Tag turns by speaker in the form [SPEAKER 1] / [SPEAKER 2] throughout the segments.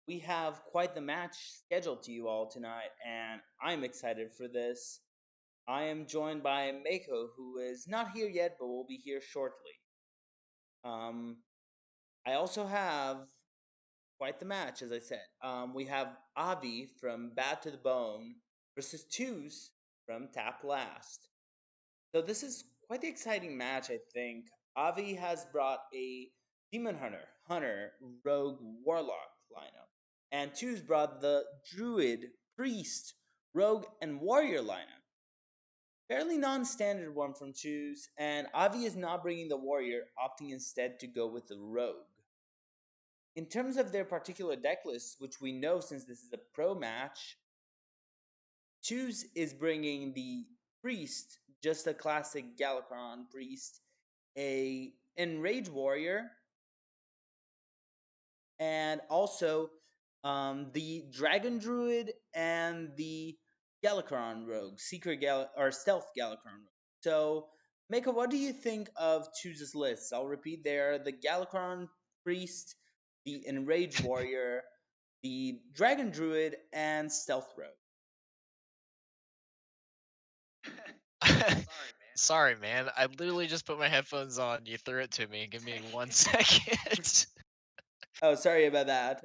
[SPEAKER 1] We have quite the match scheduled to you all tonight, and I'm excited for this. I am joined by Mako, who is not here yet, but will be here shortly. Um, I also have quite the match, as I said. We have Avi from Bad to the Bone versus Tues from Tap Last. So this is quite the exciting match, I think. Avi has brought a Demon Hunter, Rogue, Warlock lineup. And Tues brought the Druid, Priest, Rogue, and Warrior lineup. Fairly non-standard one from Tues, and Avi is not bringing the Warrior, opting instead to go with the Rogue. In terms of their particular deck list, which we know since this is a pro match, Tues is bringing the Priest, just a classic Galakron Priest, a Enrage Warrior, and also the Dragon Druid and the Galakron Rogue, or Stealth Galakron Rogue. So, Mako, what do you think of Tues' lists? I'll repeat there: the Galakron Priest, the Enrage Warrior, the Dragon Druid, and Stealth Rogue.
[SPEAKER 2] Sorry, man. I literally just put my headphones on. You threw it to me. Give me 1 second.
[SPEAKER 1] Oh, sorry about that.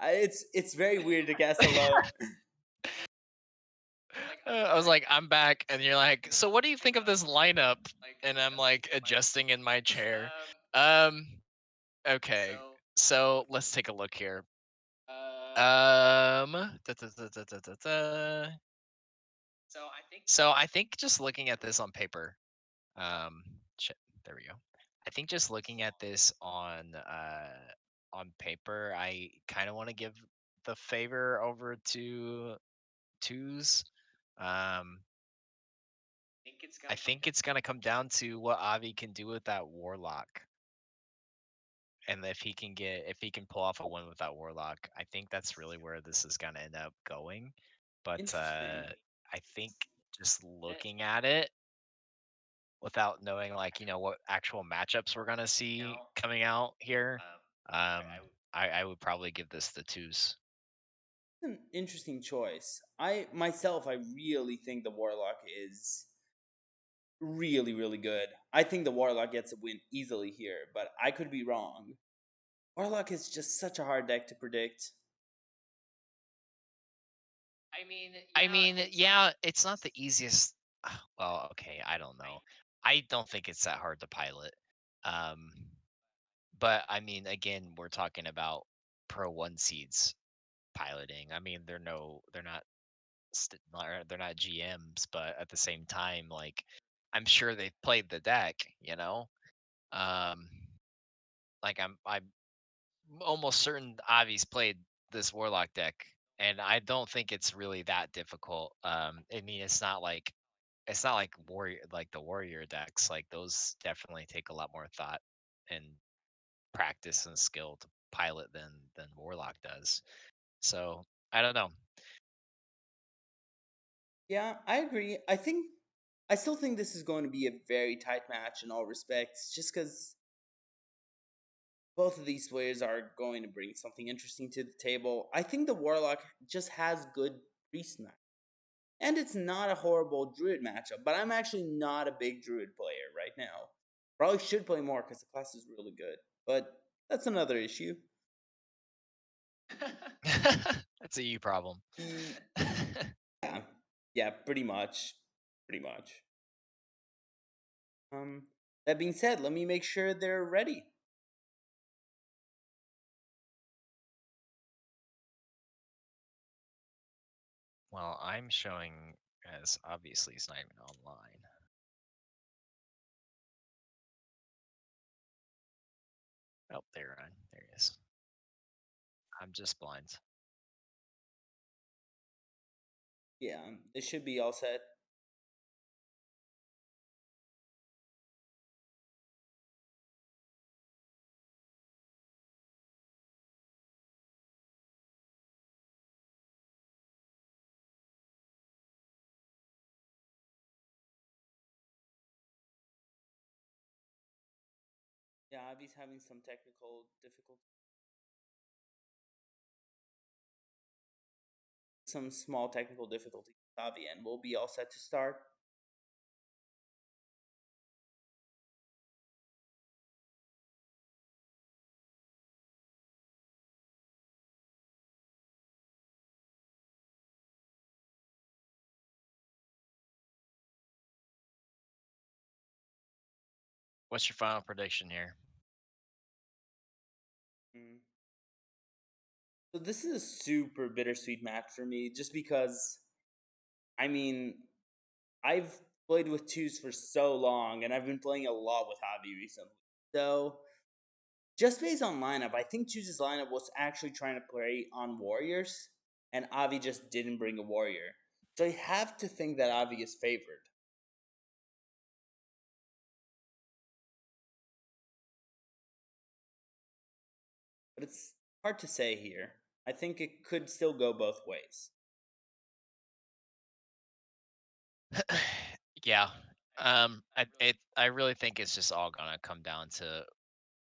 [SPEAKER 1] It's very weird to cast alone.
[SPEAKER 2] I was like, I'm back, and you're like, so what do you think of this lineup? And I'm like adjusting in my chair. Okay, so let's take a look here. Da, da, da, da, da, da, da. So I think just looking at this on paper, shit, there we go. I think just looking at this on paper, I kind of want to give the favor over to Tues. I think it's gonna come down to what Avi can do with that Warlock, and if he can pull off a win with that Warlock. I think that's really where this is gonna end up going. But
[SPEAKER 1] Interesting.
[SPEAKER 2] I think just looking at it without knowing what actual matchups we're gonna see coming out here, um, I would probably give this the Tues.
[SPEAKER 1] An interesting choice. I really think the Warlock is really, really good. I think the Warlock gets a win easily here, but I could be wrong. Warlock is just such a hard deck to predict.
[SPEAKER 2] I mean, yeah, it's not the easiest. Well, okay, I don't know. I don't think it's that hard to pilot. Um, but I mean, again, we're talking about Pro One seeds piloting. I mean, they're not GMs, but at the same time, like, I'm sure they've played the deck. Um, like I'm almost certain Avi's played this Warlock deck, and I don't think it's really that difficult. I mean, it's not like the Warrior decks. Like those definitely take a lot more thought and practice and skill to pilot than Warlock does. So I don't know.
[SPEAKER 1] Yeah, I agree. I still think this is going to be a very tight match in all respects, just because both of these players are going to bring something interesting to the table. I think the Warlock just has good priest match. And it's not a horrible Druid matchup, but I'm actually not a big Druid player right now. Probably should play more because the class is really good. But that's another issue.
[SPEAKER 2] That's a you problem.
[SPEAKER 1] Yeah, yeah, pretty much. Pretty much. That being said, let me make sure they're ready.
[SPEAKER 2] Well, I'm showing as obviously it's not even online. Oh, there, there he is. I'm just blind.
[SPEAKER 1] Yeah, it should be all set. Yeah, Avi's having some technical difficulties. some small technical difficulties with Avi, and we'll be all set to start.
[SPEAKER 2] What's your final prediction here?
[SPEAKER 1] Mm. So this is a super bittersweet match for me, just because I mean I've played with Tues for so long, and I've been playing a lot with Avi recently. So just based on lineup, I think Tues' lineup was actually trying to play on warriors, and Avi just didn't bring a warrior. So I have to think that Avi is favored. But it's hard to say here. I think it could still go both ways.
[SPEAKER 2] Yeah. I really think it's just all gonna come down to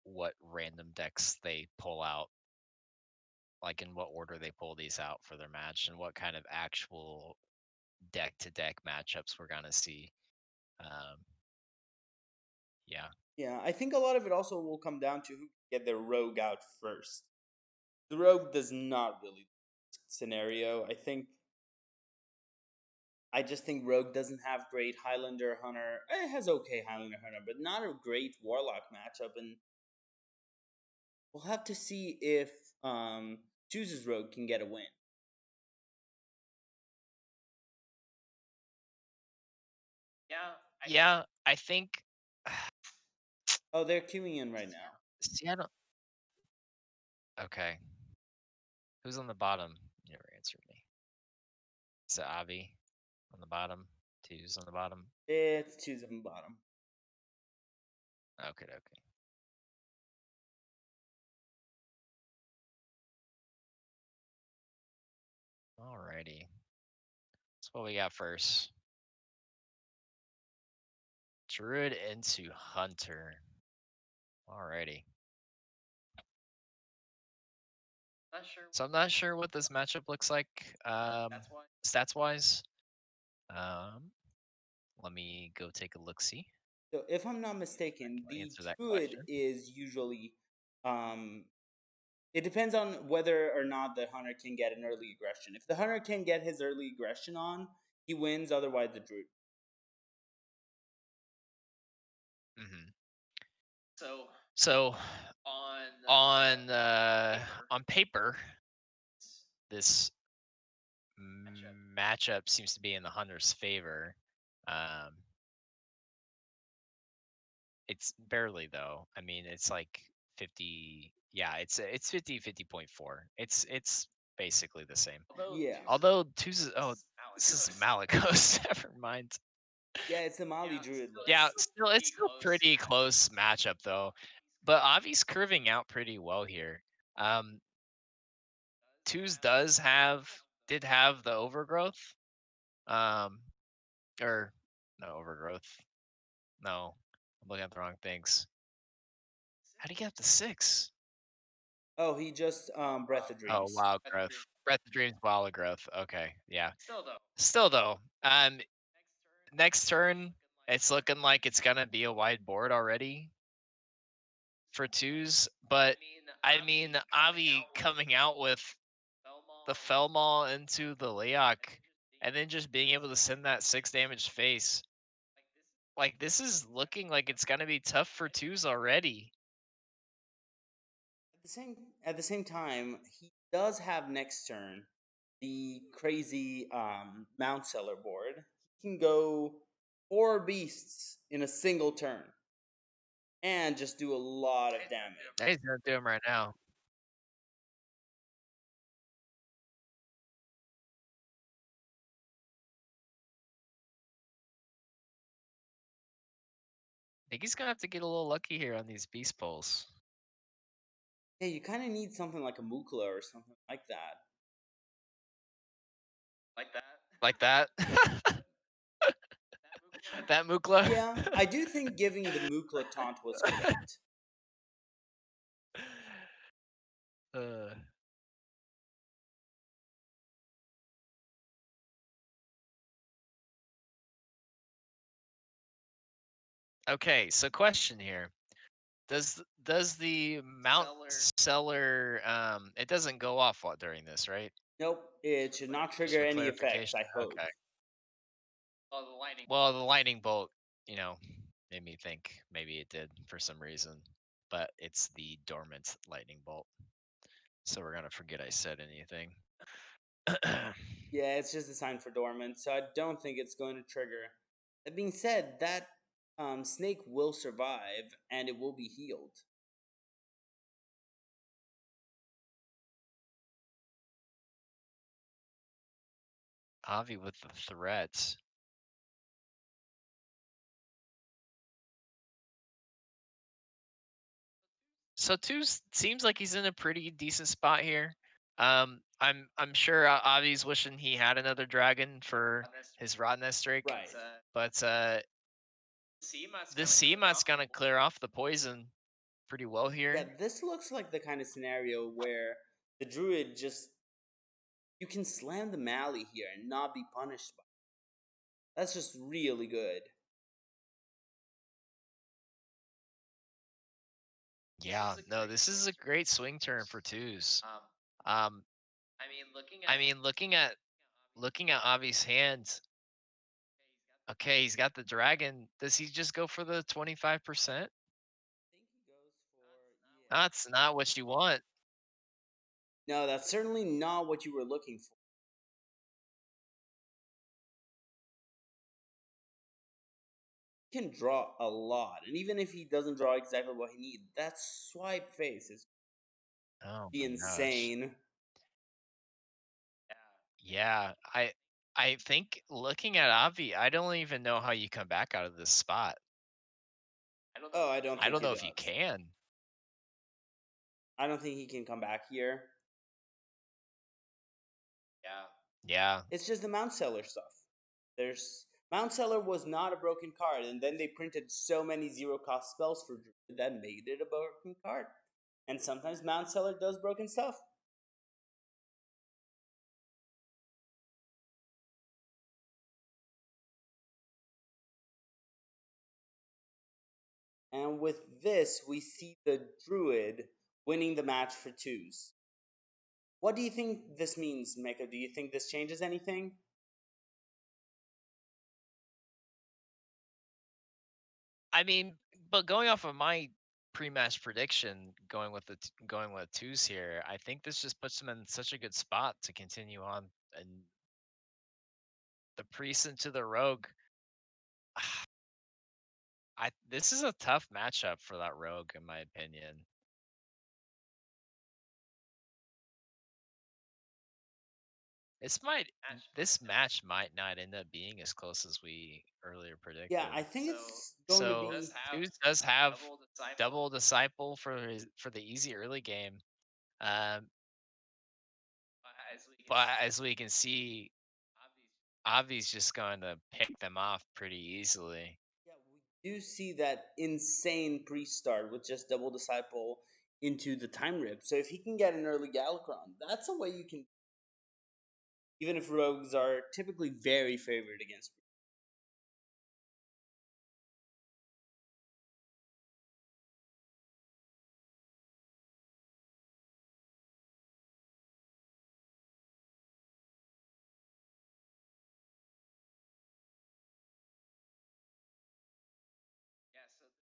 [SPEAKER 2] what random decks they pull out, like in what order they pull these out for their match, and what kind of actual deck to deck matchups we're gonna see. Um, yeah.
[SPEAKER 1] Yeah, I think a lot of it also will come down to who can get their rogue out first. The rogue does not really scenario. I just think rogue doesn't have great Highlander Hunter. It has okay Highlander Hunter, but not a great Warlock matchup. And we'll have to see if chooses rogue can get a win.
[SPEAKER 2] Yeah, I think.
[SPEAKER 1] Oh, they're queuing in right now.
[SPEAKER 2] See, I don't. Okay. Who's on the bottom? You never answered me. Is it Avi on the bottom? Tues on the bottom?
[SPEAKER 1] It's choose on bottom.
[SPEAKER 2] Okay, okay. Alrighty. That's what we got first. Druid into Hunter. Alrighty. So I'm not sure what this matchup looks like stats wise. Um, let me go take a look see.
[SPEAKER 1] So if I'm not mistaken, the
[SPEAKER 2] Answer that
[SPEAKER 1] druid
[SPEAKER 2] question.
[SPEAKER 1] is usually um it depends on whether or not the hunter can get an early aggression. If the hunter can get his early aggression on, he wins, otherwise the druid.
[SPEAKER 2] Hmm. So on paper, this matchup seems to be in the Hunter's favor. Um, it's barely though. I mean, it's like 50. Yeah, it's 50.4. It's basically the same.
[SPEAKER 1] Yeah.
[SPEAKER 2] Although Tues is this is Malikos. Never mind.
[SPEAKER 1] Yeah, it's the Mali druid
[SPEAKER 2] Yeah,
[SPEAKER 1] list.
[SPEAKER 2] it's still pretty close matchup though. But Avi's curving out pretty well here. Um, Tues did have the overgrowth. Um, or no overgrowth. No, I'm looking at the wrong things. How do you get up to 6?
[SPEAKER 1] Oh, he just breath of
[SPEAKER 2] Oh,
[SPEAKER 1] dreams.
[SPEAKER 2] wild growth. Breath of Dreams, wild growth. Okay, yeah. Still though, next turn, it's looking like it's gonna be a wide board already for twos. But I mean, Avi coming out with the Felmaw into the Leok, and then just being able to send that 6 damage face. Like this is looking like it's gonna be tough for twos already.
[SPEAKER 1] At the same time, he does have next turn the crazy Mount Seller board. He can go 4 beasts in a single turn and just do a lot of damage.
[SPEAKER 2] He's gonna do him right now. I think he's gonna have to get a little lucky here on these beast pulls.
[SPEAKER 1] Yeah, you kind of need something like a Mukla or something like that.
[SPEAKER 2] Like that. That Mukla.
[SPEAKER 1] Yeah, I do think giving the Mukla taunt was correct.
[SPEAKER 2] uh, Okay, so question here. Does the Mount Seller it doesn't go off while during this, right?
[SPEAKER 1] Nope, it should not
[SPEAKER 2] Just
[SPEAKER 1] trigger
[SPEAKER 2] for
[SPEAKER 1] any effects,
[SPEAKER 2] clarification.
[SPEAKER 1] I hope.
[SPEAKER 2] Okay. Well, the lightning bolt, you know, made me think maybe it did for some reason, but it's the dormant lightning bolt. So we're gonna forget I said anything.
[SPEAKER 1] Yeah, it's just a sign for dormant, so I don't think it's going to trigger. That being said, that snake will survive and it will be healed.
[SPEAKER 2] Avi with the threats. So Tues seems like he's in a pretty decent spot here. I'm sure Avi's wishing he had another dragon for his Rottenness streak,
[SPEAKER 1] Right.
[SPEAKER 2] but this Seamot's gonna clear off the poison pretty well
[SPEAKER 1] Yeah,
[SPEAKER 2] here.
[SPEAKER 1] this looks like the kind of scenario where the druid just you can slam the Mally here and not be punished by it. That's just really good.
[SPEAKER 2] Yeah, no, this is a great swing turn for Tues. Um, I mean, looking at Avi's hand, okay, he's got the dragon. Does he just go for the 25%?
[SPEAKER 1] I think he goes for yeah.
[SPEAKER 2] That's not what you want.
[SPEAKER 1] No, that's certainly not what you were looking for. He can draw a lot, and even if he doesn't draw exactly what he needs, that swipe face is
[SPEAKER 2] Oh
[SPEAKER 1] be
[SPEAKER 2] my gosh.
[SPEAKER 1] insane.
[SPEAKER 2] Yeah, I think looking at Avi, I don't even know how you come back out of this spot.
[SPEAKER 1] Oh, I don't
[SPEAKER 2] I
[SPEAKER 1] think
[SPEAKER 2] don't
[SPEAKER 1] he
[SPEAKER 2] know if you
[SPEAKER 1] does.
[SPEAKER 2] can.
[SPEAKER 1] I don't think he can come back here.
[SPEAKER 2] Yeah.
[SPEAKER 1] It's just the Mount Seller stuff. There's Mount Seller was not a broken card, and then they printed so many zero cost spells for Druid that made it a broken card. And sometimes Mount Seller does broken stuff. And with this, we see the Druid winning the match for twos. What do you think this means, Mako? Do you think this changes anything?
[SPEAKER 2] I mean, but going off of my pre-match prediction, going with twos here, I think this just puts him in such a good spot to continue on. And the priest into the rogue, I this is a tough matchup for that rogue, in my opinion. This match might not end up being as close as we earlier
[SPEAKER 1] Yeah,
[SPEAKER 2] predicted.
[SPEAKER 1] I think it's going to
[SPEAKER 2] So
[SPEAKER 1] be.
[SPEAKER 2] Tues does have double disciple for the easy early game. Um, but as we can see, Avi's just going to pick them off pretty easily.
[SPEAKER 1] Yeah, we do see that insane pre start with just double disciple into the time rip. So if he can get an early Galakron, that's a way you can, even if rogues are typically very favored against.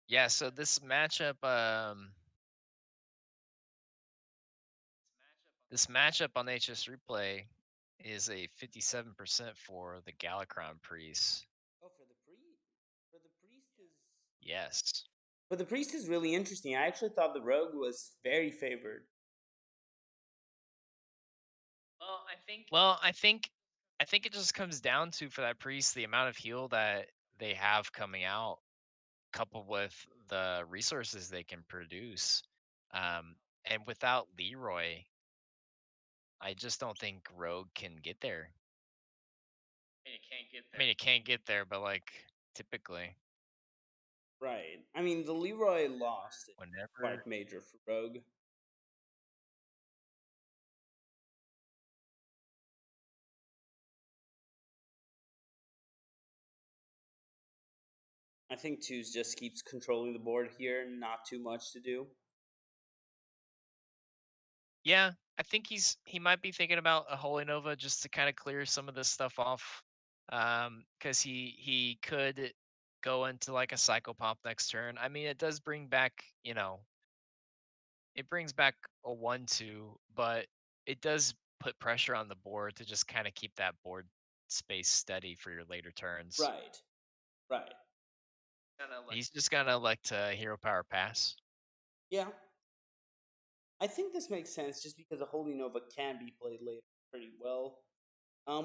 [SPEAKER 2] Yeah, so this matchup on HS replay is a 57% for the Galakron priest.
[SPEAKER 1] Oh, for the priest is
[SPEAKER 2] Yes.
[SPEAKER 1] for the priest is really interesting. I actually thought the rogue was very favored.
[SPEAKER 2] Well, I think it just comes down to for that priest the amount of heal that they have coming out, coupled with the resources they can produce. And without Leroy, I just don't think Rogue can get there. I mean, it can't get there, but like typically,
[SPEAKER 1] Right. I mean, the Leroy loss is
[SPEAKER 2] whenever.
[SPEAKER 1] quite major for rogue. I think Tues just keeps controlling the board here, not too much to do.
[SPEAKER 2] Yeah, I think he might be thinking about a Holy Nova just to kind of clear some of this stuff off. Because he could go into like a Psychopomp next turn. I mean, it does bring back, it brings back a 1/2, but it does put pressure on the board to just kind of keep that board space steady for your later turns.
[SPEAKER 1] Right, right.
[SPEAKER 2] He's just gonna elect to hero power pass.
[SPEAKER 1] Yeah, I think this makes sense just because a Holy Nova can be played later pretty well.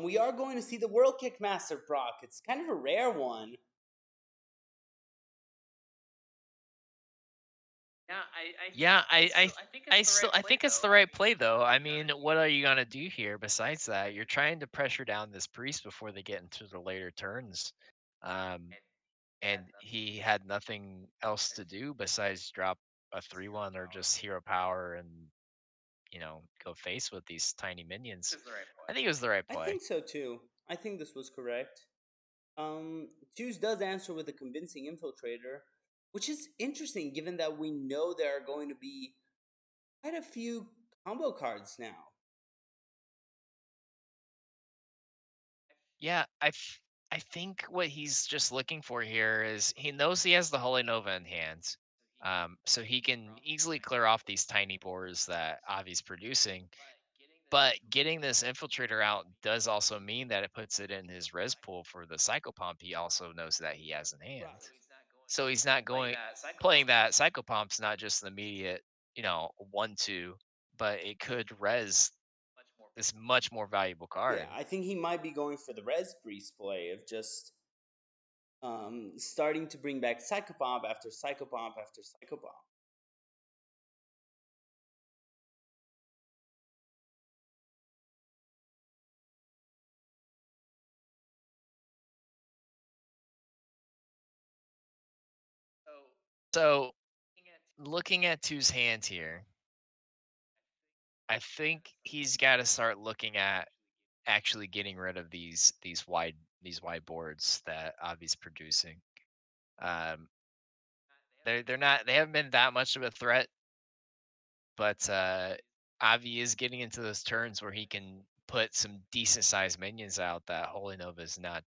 [SPEAKER 1] We are going to see the World Kick Master proc. It's kind of a rare one.
[SPEAKER 2] Yeah, I think it's the right play though. I mean, what are you gonna do here besides that? You're trying to pressure down this priest before they get into the later turns. Um, and he had nothing else to do besides drop a 3/1 or just hero power and go face with these tiny minions. I think it was the right
[SPEAKER 1] I
[SPEAKER 2] play.
[SPEAKER 1] think so too. I think this was correct. Tues does answer with a convincing infiltrator, which is interesting given that we know there are going to be quite a few combo cards now.
[SPEAKER 2] Yeah, I think what he's just looking for here is he knows he has the Holy Nova in hand. So he can easily clear off these tiny boars that Avi's producing. But getting this infiltrator out does also mean that it puts it in his res pool for the Psychopomp he also knows that he has in hand.
[SPEAKER 1] Right.
[SPEAKER 2] So he's not going playing that Psychopomp's not just an immediate, 1/2, but it could res this much more valuable
[SPEAKER 1] Yeah,
[SPEAKER 2] card.
[SPEAKER 1] I think he might be going for the Res Priest play of just starting to bring back Psychopomp after Psychopomp after Psychopomp.
[SPEAKER 2] So looking at Two's hand here, I think he's got to start looking at actually getting rid of these wide boards that Avi's producing. Um, they haven't been that much of a threat, but Avi is getting into those turns where he can put some decent sized minions out that Holy Nova is not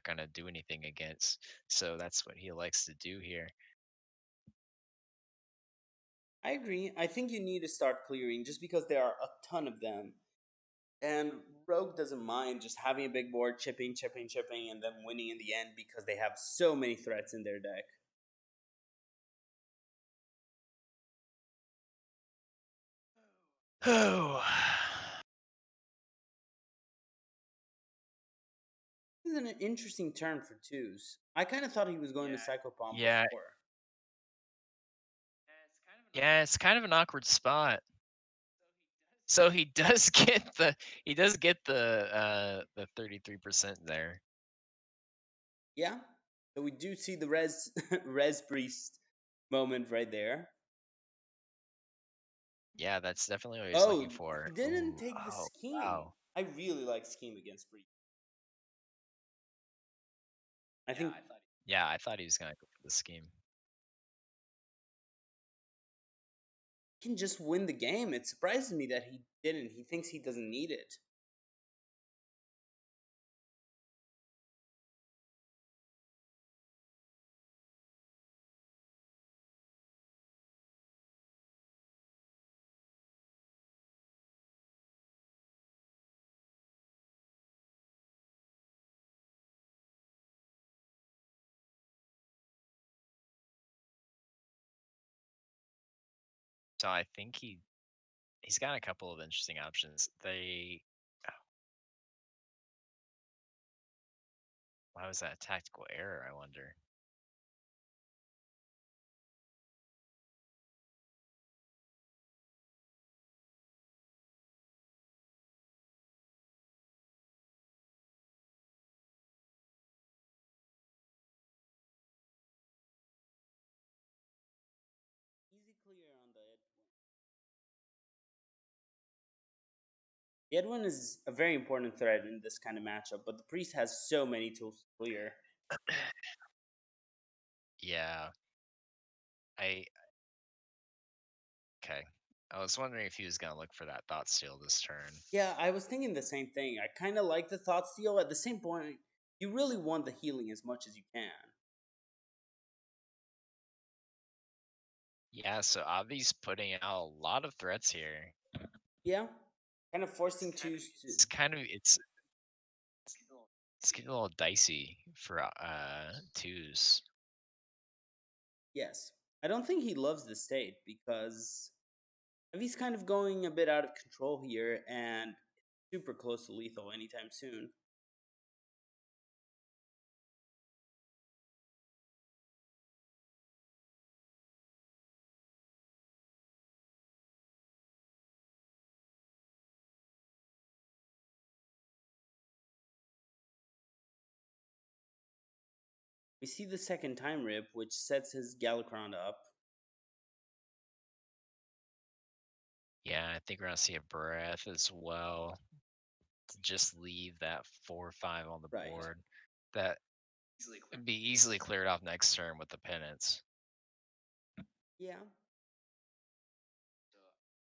[SPEAKER 2] gonna do anything against. So that's what he likes to do here.
[SPEAKER 1] I agree. I think you need to start clearing just because there are a ton of them. And Rogue doesn't mind just having a big board, chipping, chipping, chipping, and then winning in the end because they have so many threats in their deck.
[SPEAKER 2] Oh,
[SPEAKER 1] This is an interesting turn for twos. I kind of thought he was going to Psychopomp
[SPEAKER 2] yeah,
[SPEAKER 1] before.
[SPEAKER 2] yeah, it's kind of an awkward spot. So he does get the 33% there.
[SPEAKER 1] Yeah. So we do see the Res Res Priest moment right there.
[SPEAKER 2] Yeah, that's definitely what he's looking
[SPEAKER 1] Oh,
[SPEAKER 2] for.
[SPEAKER 1] he didn't
[SPEAKER 2] Ooh,
[SPEAKER 1] take the
[SPEAKER 2] oh
[SPEAKER 1] scheme.
[SPEAKER 2] wow.
[SPEAKER 1] I really like scheme against Priest. I think
[SPEAKER 2] Yeah, I thought he was gonna go for the scheme.
[SPEAKER 1] he can just win the game. It surprises me that he didn't. He thinks he doesn't need it.
[SPEAKER 2] So I think he's got a couple of interesting options. Why was that a tactical error, I wonder?
[SPEAKER 1] Easy clear on the Edwin. The Edwin is a very important threat in this kind of matchup, but the Priest has so many tools to clear.
[SPEAKER 2] Yeah. I okay. I was wondering if he was gonna look for that thought steal this turn.
[SPEAKER 1] Yeah, I was thinking the same thing. I kind of like the thought steal. At the same point, you really want the healing as much as you can.
[SPEAKER 2] Yeah, so Avi's putting out a lot of threats here.
[SPEAKER 1] Yeah, kind of forcing twos to.
[SPEAKER 2] It's getting a little dicey for twos.
[SPEAKER 1] Yes, I don't think he loves the state because he's kind of going a bit out of control here and super close to lethal anytime soon. We see the second time rip, which sets his Galakrond up.
[SPEAKER 2] Yeah, I think we're gonna see a breath as well. To just leave that 4-5 on the
[SPEAKER 1] Right.
[SPEAKER 2] board. That would be easily cleared off next turn with the penance.
[SPEAKER 1] Yeah.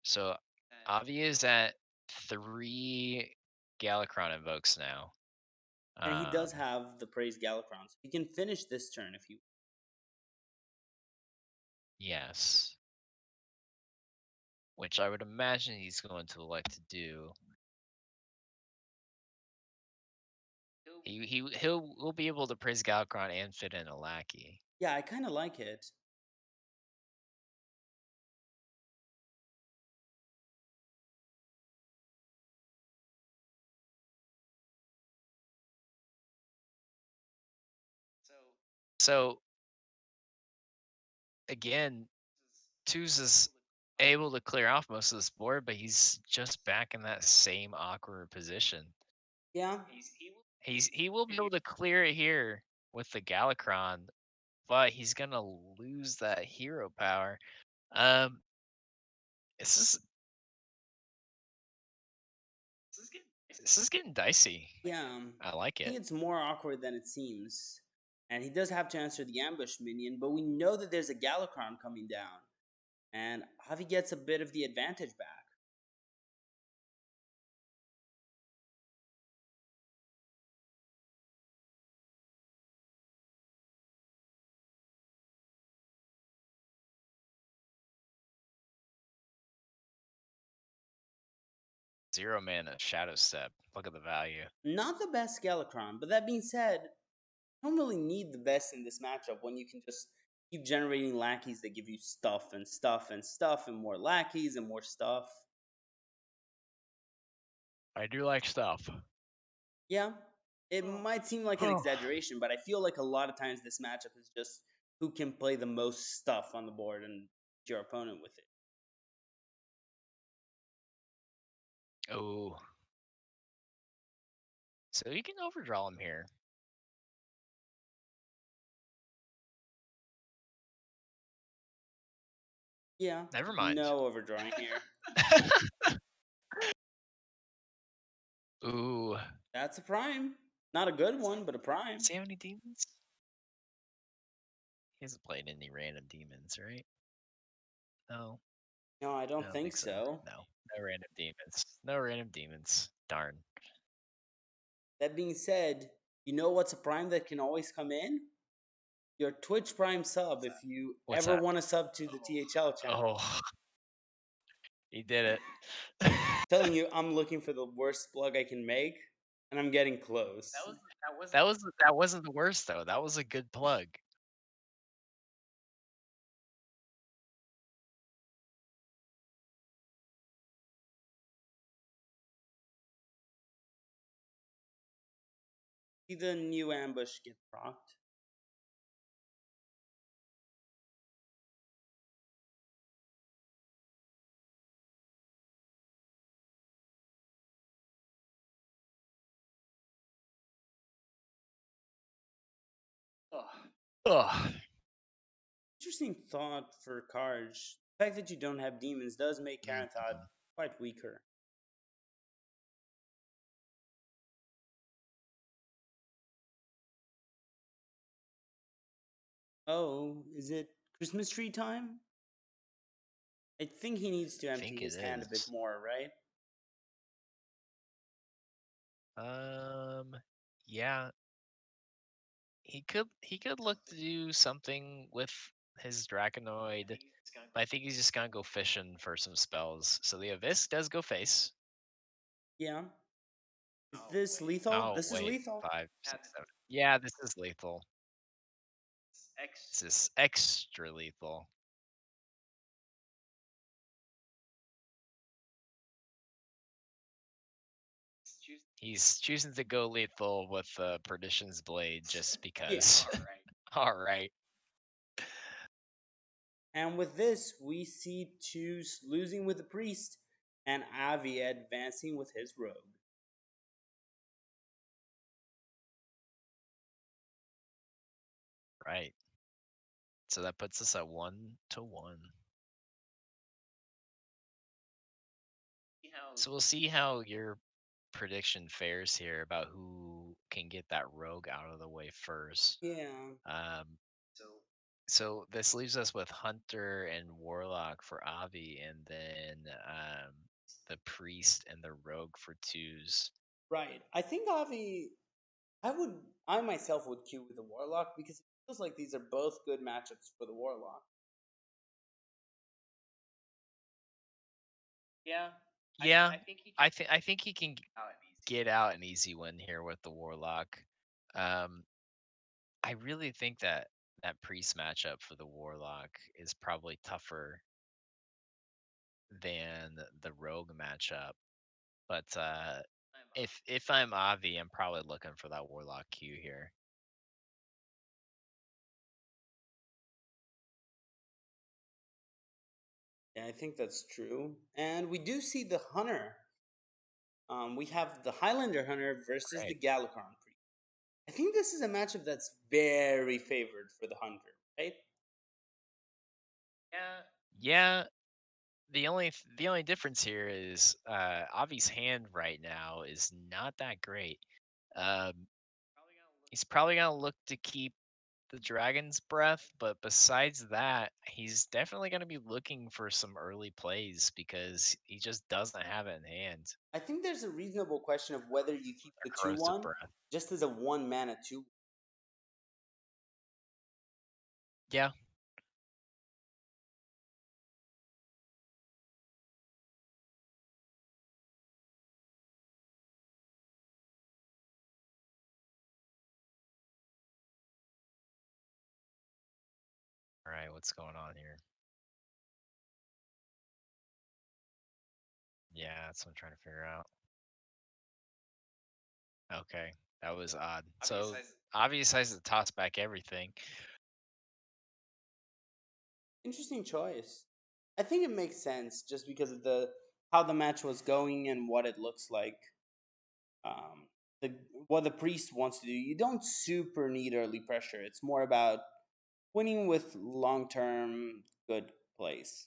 [SPEAKER 2] So Avi is at 3 Galakron invokes now.
[SPEAKER 1] And he does
[SPEAKER 2] Um,
[SPEAKER 1] have the praise Galakrond, so he can finish this turn if he.
[SPEAKER 2] yes. Which I would imagine he's going to elect to do. He'll be able to praise Galakron and fit in a lackey.
[SPEAKER 1] Yeah, I kind of like it.
[SPEAKER 2] So again, Tues is able to clear off most of this board, but he's just back in that same awkward position.
[SPEAKER 1] Yeah.
[SPEAKER 2] He will be able to clear it here with the Galakron, but he's gonna lose that hero power. Um, this is this is getting dicey.
[SPEAKER 1] Yeah.
[SPEAKER 2] I like
[SPEAKER 1] I think
[SPEAKER 2] it.
[SPEAKER 1] it's more awkward than it seems. And he does have to answer the ambush minion, but we know that there's a Galakrond coming down. And Javi gets a bit of the advantage back.
[SPEAKER 2] Zero mana Shadow Step. Look at the value.
[SPEAKER 1] Not the best Galakrond, but that being said, you don't really need the best in this matchup when you can just keep generating lackeys that give you stuff and stuff and stuff and more lackeys and more stuff.
[SPEAKER 2] I do like stuff.
[SPEAKER 1] Yeah, it might seem like an exaggeration, but I feel like a lot of times this matchup is just who can play the most stuff on the board and your opponent with it.
[SPEAKER 2] Oh, so you can overdraw him here.
[SPEAKER 1] Yeah,
[SPEAKER 2] Never mind.
[SPEAKER 1] no overdrawing here.
[SPEAKER 2] Ooh,
[SPEAKER 1] That's a prime. Not a good one, but a prime.
[SPEAKER 2] does he have any demons? He hasn't played any random demons, right? No,
[SPEAKER 1] No, I
[SPEAKER 2] I
[SPEAKER 1] don't
[SPEAKER 2] don't
[SPEAKER 1] think
[SPEAKER 2] think so.
[SPEAKER 1] so.
[SPEAKER 2] No, no random demons. No random demons. Darn.
[SPEAKER 1] That being said, you know what's a prime that can always come in? Your Twitch Prime sub if you
[SPEAKER 2] What's
[SPEAKER 1] ever
[SPEAKER 2] that?
[SPEAKER 1] want to sub to the THL channel.
[SPEAKER 2] Oh, he did it.
[SPEAKER 1] Telling you, I'm looking for the worst plug I can make, and I'm getting close.
[SPEAKER 2] That wasn't the worst though. That was a good plug.
[SPEAKER 1] See the new ambush get procced.
[SPEAKER 2] Ugh.
[SPEAKER 1] Interesting thought for Karj. The fact that you don't have demons does make Karanthad
[SPEAKER 2] Mhm.
[SPEAKER 1] quite weaker. Oh, is it Christmas tree time? I think he needs to
[SPEAKER 2] I
[SPEAKER 1] empty
[SPEAKER 2] think it
[SPEAKER 1] his hand a bit
[SPEAKER 2] is.
[SPEAKER 1] more, right?
[SPEAKER 2] Um, yeah, he could look to do something with his Draconoid, but I think he's just gonna go fishing for some spells. So the Abyss does go face.
[SPEAKER 1] Yeah. Is this lethal?
[SPEAKER 2] Oh
[SPEAKER 1] This is
[SPEAKER 2] wait,
[SPEAKER 1] lethal.
[SPEAKER 2] 5, 6, 7. Yeah, this is lethal. This is extra lethal. He's choosing to go lethal with Perdition's Blade just
[SPEAKER 1] Yeah.
[SPEAKER 2] because. All right.
[SPEAKER 1] And with this, we see Tues losing with the priest and Avi advancing with his rogue.
[SPEAKER 2] Right. So that puts us at 1-1. So we'll see how your prediction fares here about who can get that rogue out of the way first.
[SPEAKER 1] Yeah.
[SPEAKER 2] Um, so this leaves us with Hunter and Warlock for Avi, and then the Priest and the Rogue for Twos.
[SPEAKER 1] Right. I think Avi I myself would queue with the Warlock because it feels like these are both good matchups for the Warlock.
[SPEAKER 2] Yeah, I think he can get out an easy win here with the Warlock. Um, I really think that that Priest matchup for the Warlock is probably tougher than the Rogue matchup. But if I'm Avi, I'm probably looking for that Warlock Q here.
[SPEAKER 1] Yeah, I think that's true. And we do see the Hunter. We have the Highlander Hunter versus the
[SPEAKER 2] Right.
[SPEAKER 1] Galacron Priest. I think this is a matchup that's very favored for the Hunter, right?
[SPEAKER 2] Yeah. The only difference here is Avi's hand right now is not that great. Um, he's probably gonna look to keep the Dragon's Breath, but besides that, he's definitely gonna be looking for some early plays because he just doesn't have it in hand.
[SPEAKER 1] I think there's a reasonable question of whether you keep
[SPEAKER 2] A
[SPEAKER 1] the 2
[SPEAKER 2] corrosive
[SPEAKER 1] 1
[SPEAKER 2] breath.
[SPEAKER 1] just as a 1 mana 2.
[SPEAKER 2] Yeah. All right. What's going on here? Yeah, that's what I'm trying to figure out. Okay, that was odd. So obvious has to toss back everything.
[SPEAKER 1] Interesting choice. I think it makes sense just because of the how the match was going and what it looks like. Um, the what the priest wants to do. You don't super need early pressure. It's more about winning with long term good plays.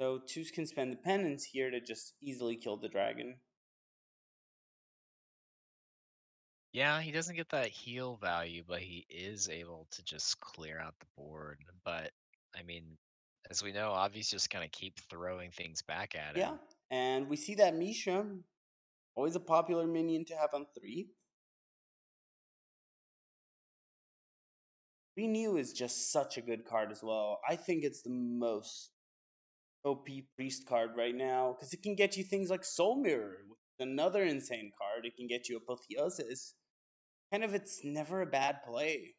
[SPEAKER 1] So Tues can spend the penance here to just easily kill the dragon.
[SPEAKER 2] Yeah, he doesn't get that heal value, but he is able to just clear out the board. But I mean, as we know, Avi's just gonna keep throwing things back at
[SPEAKER 1] Yeah,
[SPEAKER 2] him.
[SPEAKER 1] and we see that Misha, always a popular minion to have on 3. Renew is just such a good card as well. I think it's the most OP priest card right now because it can get you things like Soul Mirror, which is another insane card. It can get you Apotheosis. Kind of, it's never a bad play.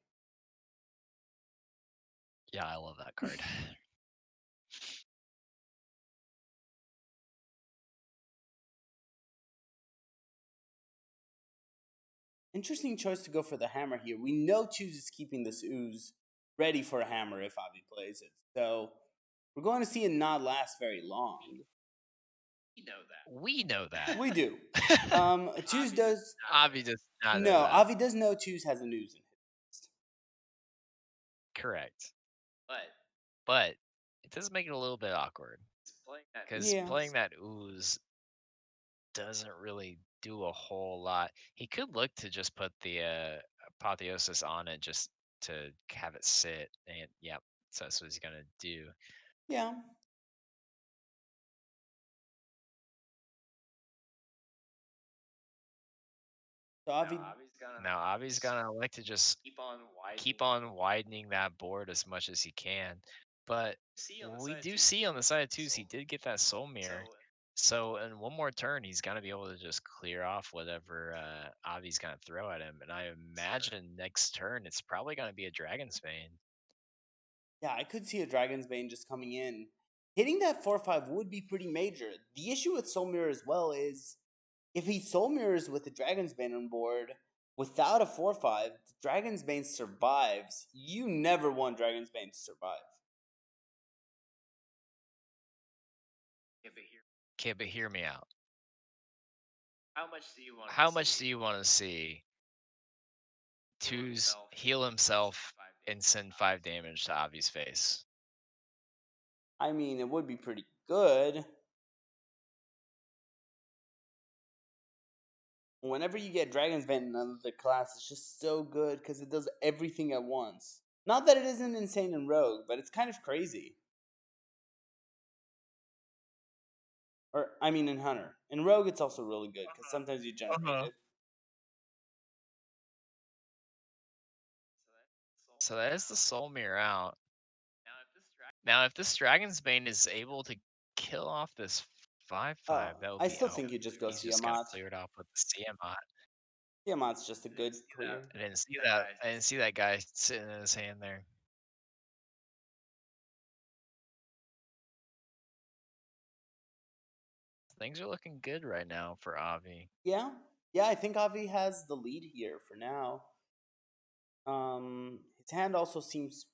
[SPEAKER 2] Yeah, I love that card.
[SPEAKER 1] Interesting choice to go for the hammer here. We know Tues is keeping this ooze ready for a hammer if Avi plays it. So we're going to see it not last very long.
[SPEAKER 2] We know that.
[SPEAKER 1] We do. Tues does
[SPEAKER 2] Avi does not know
[SPEAKER 1] no.
[SPEAKER 2] that.
[SPEAKER 1] Avi does know Tues has a news in his list.
[SPEAKER 2] Correct. But it does make it a little bit awkward because
[SPEAKER 1] Yeah,
[SPEAKER 2] playing that ooze doesn't really do a whole lot. He could look to just put the apotheosis on it just to have it sit, and yep, so that's what he's gonna do.
[SPEAKER 1] yeah. So Avi,
[SPEAKER 2] Now Avi's gonna like to just keep on widening that board as much as he can. But we do see on the side of twos, he did get that soul mirror. So in one more turn, he's gonna be able to just clear off whatever Avi's gonna throw at him. And I imagine next turn it's probably gonna be a Dragon's Bane.
[SPEAKER 1] yeah, I could see a Dragon's Bane just coming in. Hitting that 4/5 would be pretty major. The issue with Soul Mirror as well is if he Soul Mirrors with the Dragon's Bane on board without a 4/5, the Dragon's Bane survives. You never want Dragon's Bane to survive.
[SPEAKER 2] Okay, but hear me out. How much do you want to see Twos heal himself and send 5 damage to Avi's face?
[SPEAKER 1] I mean, it would be pretty good. Whenever you get Dragon's Bane in another class, it's just so good because it does everything at once. Not that it isn't insane in Rogue, but it's kind of crazy. Or, I mean, in Hunter. In Rogue, it's also really good because sometimes you generate
[SPEAKER 2] Uh-huh.
[SPEAKER 1] it.
[SPEAKER 2] So that is the soul mirror out. Now, if this Dragon's Bane is able to kill off this 5/5,
[SPEAKER 1] Oh,
[SPEAKER 2] that would
[SPEAKER 1] I
[SPEAKER 2] be
[SPEAKER 1] still think you just go
[SPEAKER 2] he's just gonna
[SPEAKER 1] Tiamat.
[SPEAKER 2] clear it off with the Tiamat.
[SPEAKER 1] Tiamat's just a good clear.
[SPEAKER 2] I didn't see that. I didn't see that guy sitting in his hand there. Things are looking good right now for Avi.
[SPEAKER 1] Yeah, yeah, I think Avi has the lead here for now. His hand also seems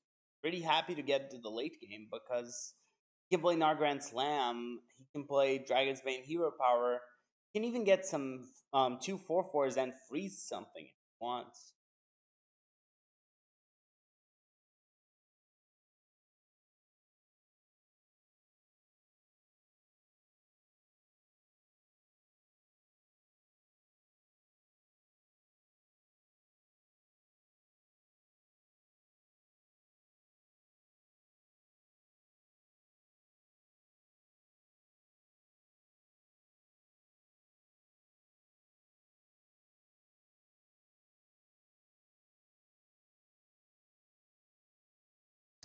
[SPEAKER 1] pretty happy to get to the late game because he can play Nargrand Slam, he can play Dragon's Bane Hero Power, he can even get some 2/4/4s and freeze something if he wants.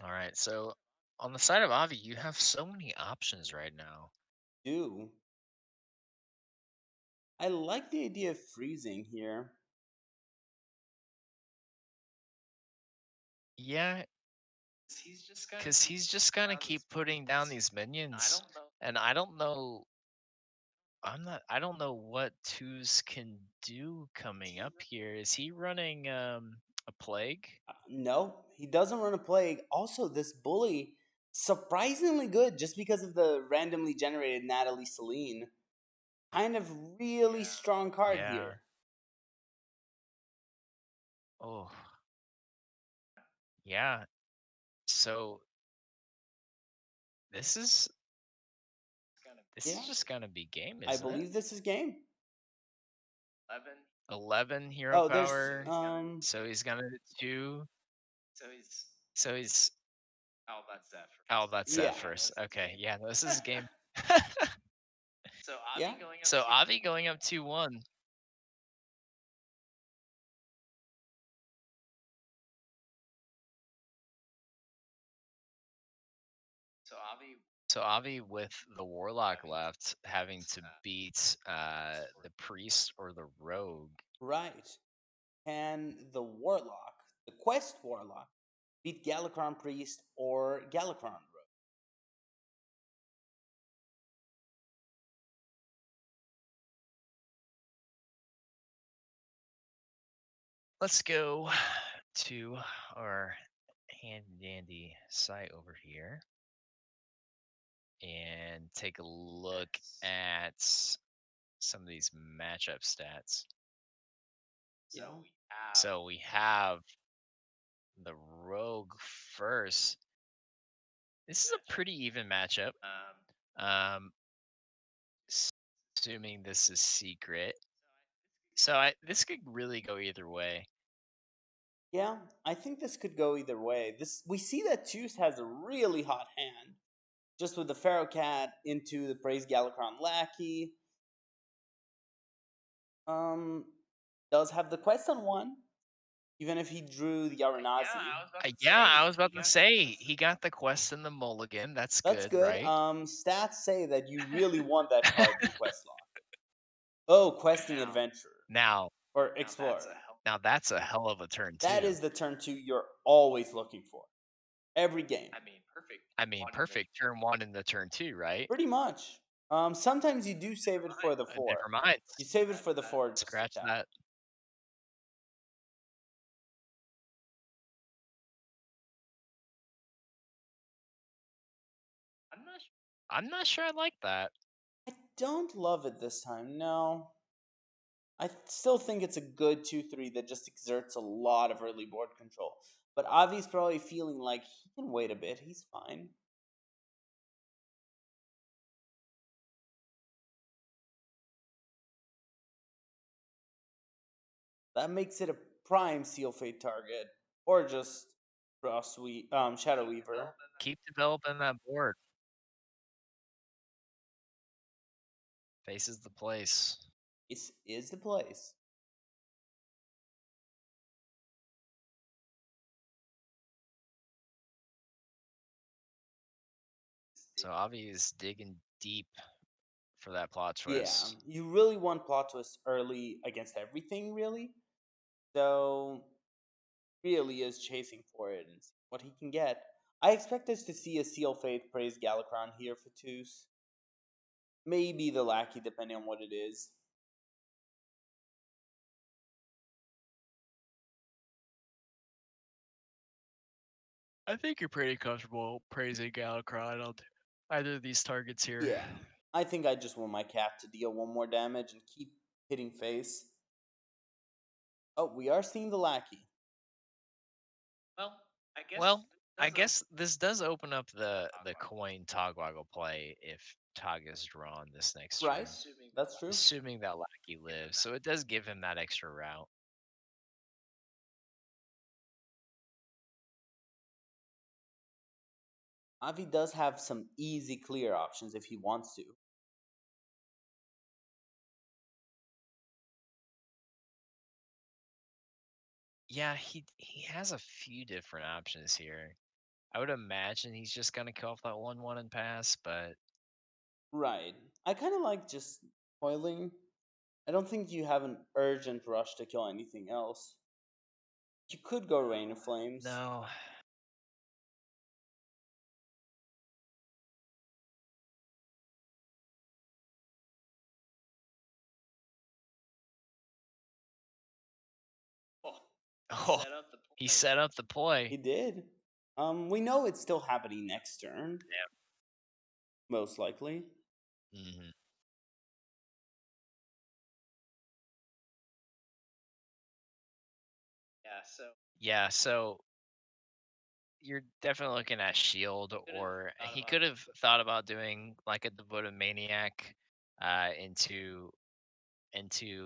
[SPEAKER 2] All right, so on the side of Avi, you have so many options right now.
[SPEAKER 1] Do I like the idea of freezing here?
[SPEAKER 2] Yeah, because he's just gonna keep putting down these minions, and I don't know. I don't know what Twos can do coming up here. Is he running a plague?
[SPEAKER 1] No, he doesn't run a plague. Also, this bully surprisingly good just because of the randomly generated Natalie Celine. Kind of really strong card
[SPEAKER 2] Yeah.
[SPEAKER 1] here.
[SPEAKER 2] Oh, yeah. So this is this is
[SPEAKER 1] Yeah,
[SPEAKER 2] just gonna be game,
[SPEAKER 1] I
[SPEAKER 2] isn't it?
[SPEAKER 1] believe this is game.
[SPEAKER 2] 11 hero
[SPEAKER 1] Oh, there's
[SPEAKER 2] power. So he's gonna do two. So he's oh, that's that
[SPEAKER 1] yeah,
[SPEAKER 2] first. Okay, yeah, no, this is game.
[SPEAKER 1] yeah,
[SPEAKER 2] So Avi going up 2-1. So Avi with the warlock left, having to beat the priest or the rogue.
[SPEAKER 1] right. Can the warlock, the quest warlock, beat Galakron Priest or Galakron Rogue?
[SPEAKER 2] Let's go to our handy dandy site over here. and take a look at some of these matchup stats.
[SPEAKER 1] Yeah.
[SPEAKER 2] So we have the Rogue first. This is a pretty even matchup. Um, s- Assuming this is secret. So this could really go either way.
[SPEAKER 1] Yeah, I think this could go either way. This we see that Tues has a really hot hand, just with the Pharaoh Cat into the Praise Galakron Lackey. Um, does have the quest on one, even if he drew the Arenazi.
[SPEAKER 2] Yeah, I was about to say he got the quest in the mulligan. That's
[SPEAKER 1] That's
[SPEAKER 2] good,
[SPEAKER 1] good.
[SPEAKER 2] right?
[SPEAKER 1] Stats say that you really want that card in quest lock. Oh, questing adventurer
[SPEAKER 2] Now,
[SPEAKER 1] or explorer.
[SPEAKER 2] now that's a hell of a turn
[SPEAKER 1] That
[SPEAKER 2] too.
[SPEAKER 1] is the turn two you're always looking for. Every game.
[SPEAKER 2] I mean, perfect turn one and the turn two, right?
[SPEAKER 1] Pretty much. Sometimes you do save it for the
[SPEAKER 2] Never
[SPEAKER 1] four.
[SPEAKER 2] mind.
[SPEAKER 1] You save it for the four just
[SPEAKER 2] Scratch
[SPEAKER 1] attack.
[SPEAKER 2] that. I'm not sure I like that.
[SPEAKER 1] I don't love it this time, no. Still think it's a good 2-3 that just exerts a lot of early board control. But Avi's probably feeling like he can wait a bit, he's fine. That makes it a prime Seal Fate target. Or just Shadow Weaver.
[SPEAKER 2] Keep developing that board. Faces the place.
[SPEAKER 1] Is the place.
[SPEAKER 2] So Avi is digging deep for that plot
[SPEAKER 1] Yeah,
[SPEAKER 2] twist.
[SPEAKER 1] you really want plot twist early against everything, really. So really is chasing for it and see what he can get. I expect us to see a Seal Faith praise Galakron here for Tues. Maybe the Lackey, depending on what it is.
[SPEAKER 2] I think you're pretty comfortable praising Galakron on either of these targets here.
[SPEAKER 1] Yeah. I think I just want my cat to deal one more damage and keep hitting face. Oh, we are seeing the Lackey.
[SPEAKER 2] Well, I guess this does open up the coin Togwaggle play if Tog is drawn this next
[SPEAKER 1] Right?
[SPEAKER 2] turn.
[SPEAKER 1] That's true.
[SPEAKER 2] Assuming that Lackey lives. So it does give him that extra route.
[SPEAKER 1] Avi does have some easy clear options if he wants to.
[SPEAKER 2] Yeah, he has a few different options here. I would imagine he's just gonna kill off that 1/1 and pass, but
[SPEAKER 1] Right. I kind of like just coiling. I don't think you have an urgent rush to kill anything else. You could go Rain of Flames.
[SPEAKER 2] no. Oh, he set up the
[SPEAKER 1] He
[SPEAKER 2] play.
[SPEAKER 1] did. We know it's still happening next turn, most likely.
[SPEAKER 2] Hmm. Yeah, so you're definitely looking at shield, or he could have thought about doing like a devoted maniac into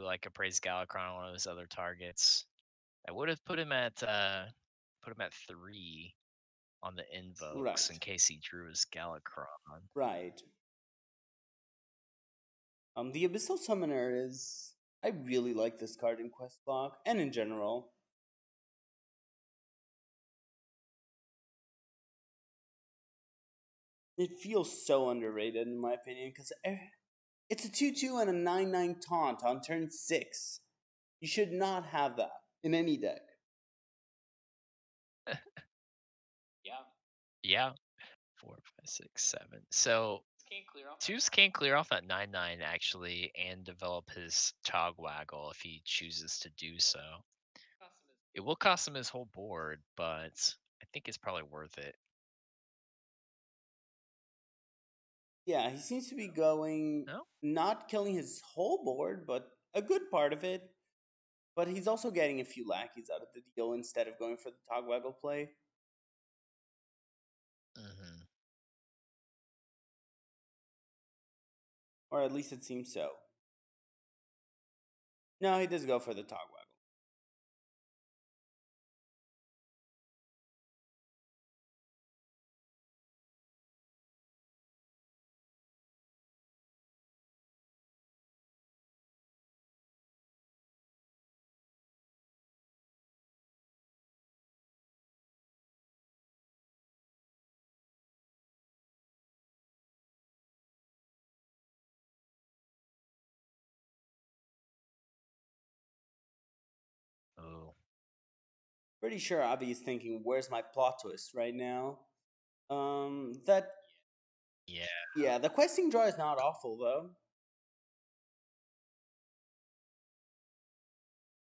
[SPEAKER 2] like a praise Galakron, one of his other targets. I would have put him at 3 on the invokes in
[SPEAKER 1] Right.
[SPEAKER 2] case he drew his Galakron.
[SPEAKER 1] Right. The Abyssal Summoner is. I really like this card in Quest Block and in general. It feels so underrated in my opinion because it's a 2-2 and a 9-9 taunt on turn 6. You should not have that in any deck.
[SPEAKER 2] Yeah, 4, 5, 6, 7. So Tues can clear off that 9/9 actually and develop his Togwaggle if he chooses to do so. It will cost him his whole board, but I think it's probably worth it.
[SPEAKER 1] Yeah, he seems to be going,
[SPEAKER 2] No.
[SPEAKER 1] not killing his whole board, but a good part of it. But he's also getting a few lackeys out of the deal instead of going for the Togwaggle play.
[SPEAKER 2] Hmm.
[SPEAKER 1] Or at least it seems so. No, he does go for the Togwaggle.
[SPEAKER 2] Oh,
[SPEAKER 1] Pretty sure Avi is thinking, "Where's my plot twist right now?" That
[SPEAKER 2] yeah.
[SPEAKER 1] yeah, the questing draw is not awful though.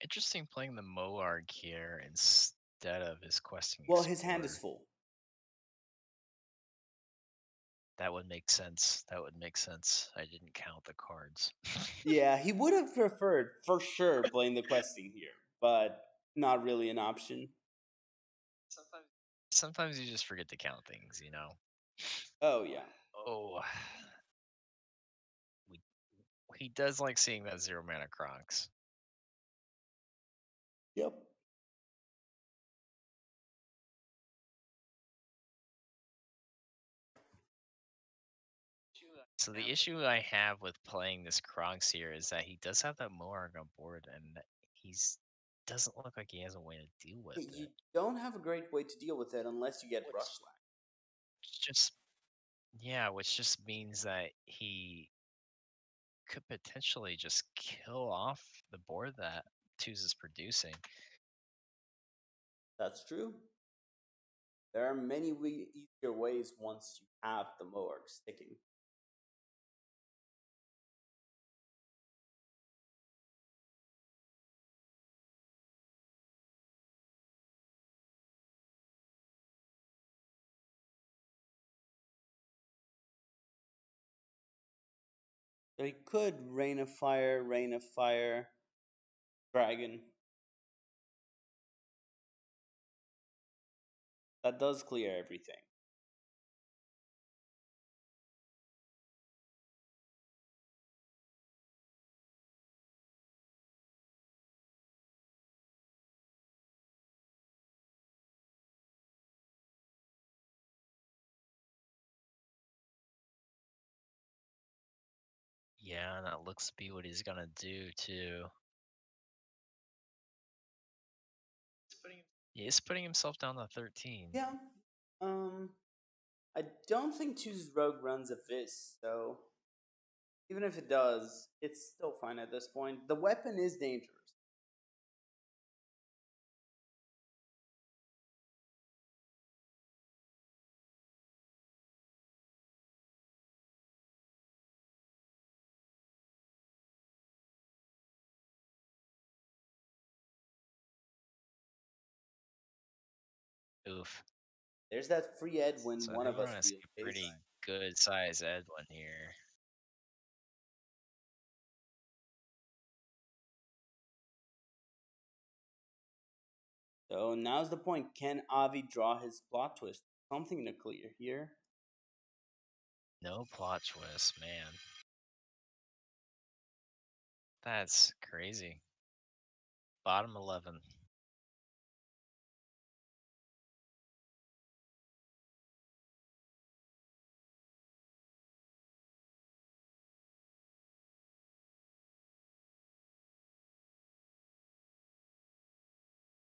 [SPEAKER 2] Interesting playing the Moarg here instead of his questing
[SPEAKER 1] Well, his hand is
[SPEAKER 2] explorer.
[SPEAKER 1] full.
[SPEAKER 2] That would make sense. That would make sense. I didn't count the cards.
[SPEAKER 1] Yeah, he would have preferred for sure playing the questing here, but not really an option.
[SPEAKER 2] Sometimes you just forget to count things, you know.
[SPEAKER 1] Oh yeah.
[SPEAKER 2] Oh, we, he does like seeing that 0 mana Kronks.
[SPEAKER 1] Yep.
[SPEAKER 2] So the issue I have with playing this Kronks here is that he does have that Moarg on board, and he's doesn't look like he has a way to deal with
[SPEAKER 1] You
[SPEAKER 2] it.
[SPEAKER 1] don't have a great way to deal with it unless you get rush lag.
[SPEAKER 2] It's just yeah, which just means that he could potentially just kill off the board that Tues is producing.
[SPEAKER 1] That's true. There are many easier ways once you have the Moarg sticking. So he could Rain of Fire, Dragon. That does clear everything.
[SPEAKER 2] Yeah, and that looks to be what he's gonna do too. He is putting himself down to 13.
[SPEAKER 1] Yeah. Um, I don't think Choose Rogue runs a Fist, so even if it does, it's still fine at this point. The weapon is dangerous.
[SPEAKER 2] Oof.
[SPEAKER 1] There's that free Ed when
[SPEAKER 2] So I
[SPEAKER 1] one
[SPEAKER 2] think
[SPEAKER 1] of
[SPEAKER 2] we're
[SPEAKER 1] us
[SPEAKER 2] gonna see
[SPEAKER 1] real
[SPEAKER 2] a
[SPEAKER 1] case.
[SPEAKER 2] pretty good size Edwin here.
[SPEAKER 1] So now's the point. Can Avi draw his plot twist? Something to clear here.
[SPEAKER 2] No plot twist, man. That's crazy. Bottom 11.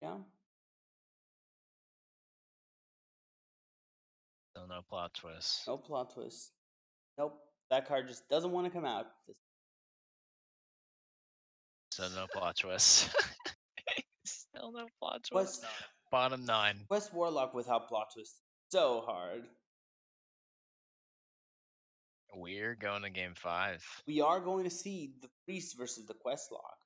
[SPEAKER 1] Yeah.
[SPEAKER 2] Still no plot twist.
[SPEAKER 1] No plot twist. Nope. That card just doesn't want to come out.
[SPEAKER 2] So no plot twist. Still no plot twist.
[SPEAKER 1] Quest
[SPEAKER 2] Bottom 9.
[SPEAKER 1] Quest Warlock without plot twist. So hard.
[SPEAKER 2] We're going to game 5.
[SPEAKER 1] We are going to see the priest versus the quest lock.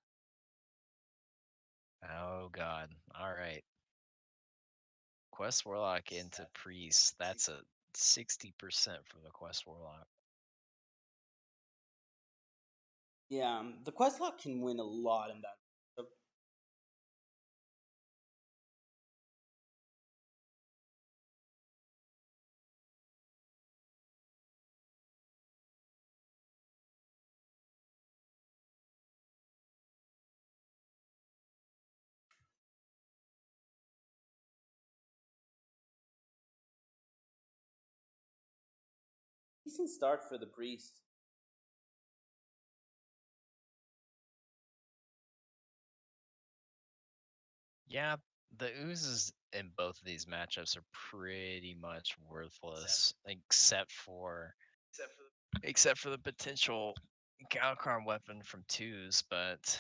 [SPEAKER 2] Oh god. Alright. Quest Warlock into Priest. That's a 60% for the Quest Warlock.
[SPEAKER 1] Yeah, the Questlove can win a lot in that. So decent start for the priest.
[SPEAKER 2] Yeah, the oozes in both of these matchups are pretty much worthless, except for the potential Galcron weapon from Tues, but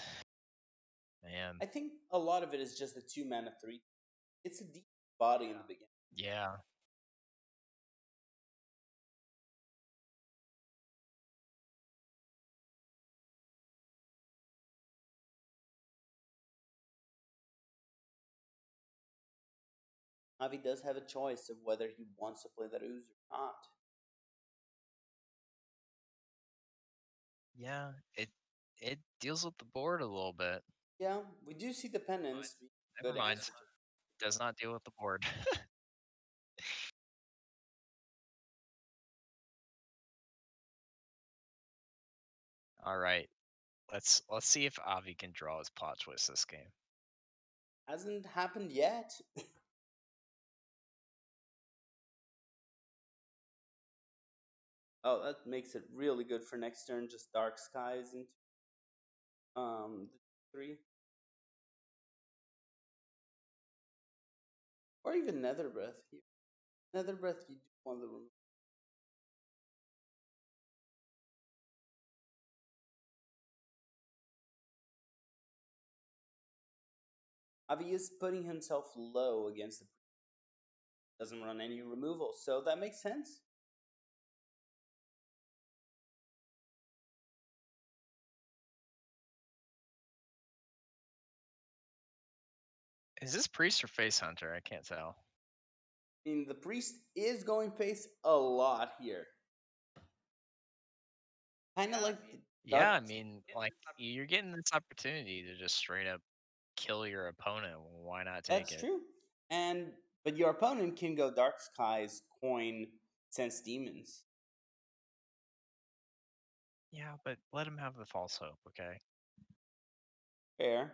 [SPEAKER 2] man,
[SPEAKER 1] I think a lot of it is just the 2 mana 3. It's a deep body in the beginning.
[SPEAKER 2] yeah.
[SPEAKER 1] Avi does have a choice of whether he wants to play that ooze or not.
[SPEAKER 2] Yeah, it deals with the board a little bit.
[SPEAKER 1] Yeah, we do see the penance being a
[SPEAKER 2] Never
[SPEAKER 1] good
[SPEAKER 2] mind.
[SPEAKER 1] answer to.
[SPEAKER 2] Does not deal with the board. All right. Let's see if Avi can draw his plot twist this game.
[SPEAKER 1] Hasn't happened yet. Oh, that makes it really good for next turn. Just Dark Skies into the 3. Or even Nether Breath here. Nether Breath, you do want the remove. Avi is putting himself low against the doesn't run any removal, so that makes sense.
[SPEAKER 2] Is this priest or face hunter? I can't tell.
[SPEAKER 1] I mean, the priest is going face a lot here. Kind of like the
[SPEAKER 2] Yeah, I
[SPEAKER 1] dark.
[SPEAKER 2] mean, like you're getting this opportunity to just straight up kill your opponent. Why not take
[SPEAKER 1] That's
[SPEAKER 2] it?
[SPEAKER 1] true. And but your opponent can go Dark Skies, coin, sense demons.
[SPEAKER 2] Yeah, but let him have the false hope, okay?
[SPEAKER 1] Fair.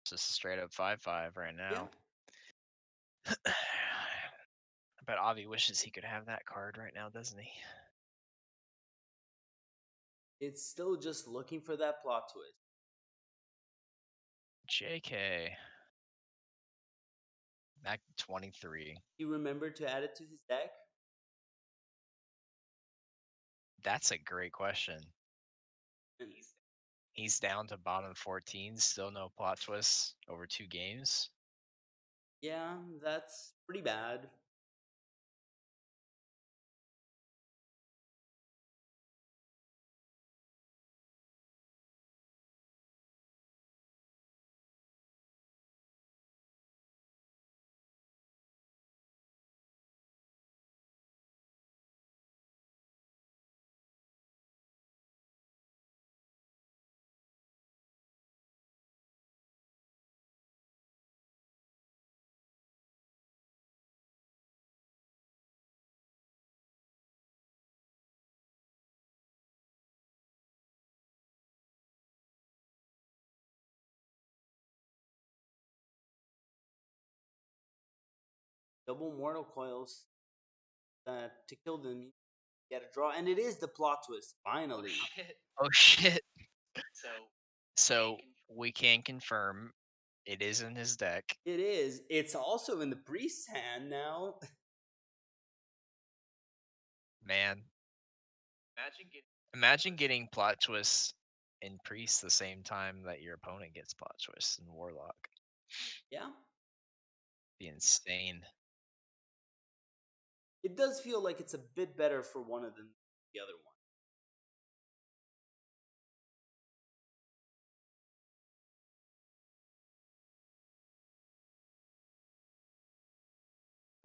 [SPEAKER 2] Just a straight up 5/5 right
[SPEAKER 1] Yeah.
[SPEAKER 2] now. I bet Avi wishes he could have that card right now, doesn't he?
[SPEAKER 1] It's still just looking for that plot twist.
[SPEAKER 2] JK. Back to 23.
[SPEAKER 1] He remembered to add it to his deck.
[SPEAKER 2] That's a great question.
[SPEAKER 1] And
[SPEAKER 2] He's down to bottom 14, still no plot twists over 2 games.
[SPEAKER 1] yeah, that's pretty bad. Double mortal coils to kill them. You get a draw, and it is the plot twist. Finally,
[SPEAKER 2] Oh shit. So we can confirm it is in his deck.
[SPEAKER 1] it is. It's also in the priest's hand now.
[SPEAKER 2] Man, imagine getting plot twists in Priest the same time that your opponent gets plot twists in Warlock.
[SPEAKER 1] Yeah,
[SPEAKER 2] Be insane.
[SPEAKER 1] it does feel like it's a bit better for one of them than the other one.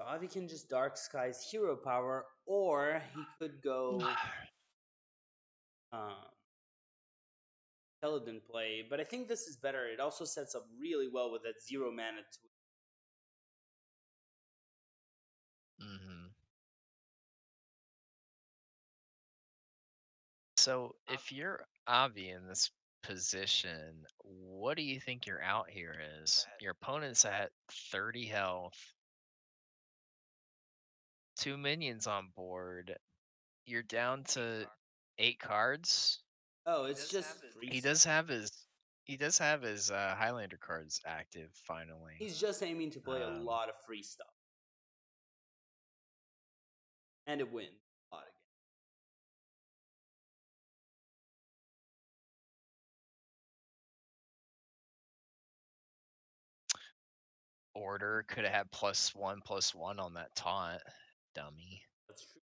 [SPEAKER 1] Avi can just Dark Sky's hero power, or he could go um, Paladin play. But I think this is better. It also sets up really well with that 0 mana.
[SPEAKER 2] Hmm. So if you're Avi in this position, what do you think your out here is? Your opponent's at 30 health, two minions on board. You're down to 8 cards.
[SPEAKER 1] Oh, it's just free
[SPEAKER 2] He
[SPEAKER 1] stuff.
[SPEAKER 2] does have his he does have his Highlander cards active finally.
[SPEAKER 1] He's just aiming to play a
[SPEAKER 2] Um,
[SPEAKER 1] lot of free stuff, and it wins a lot again.
[SPEAKER 2] Order could have had +1/+1 on that taunt. Dummy.
[SPEAKER 1] That's true.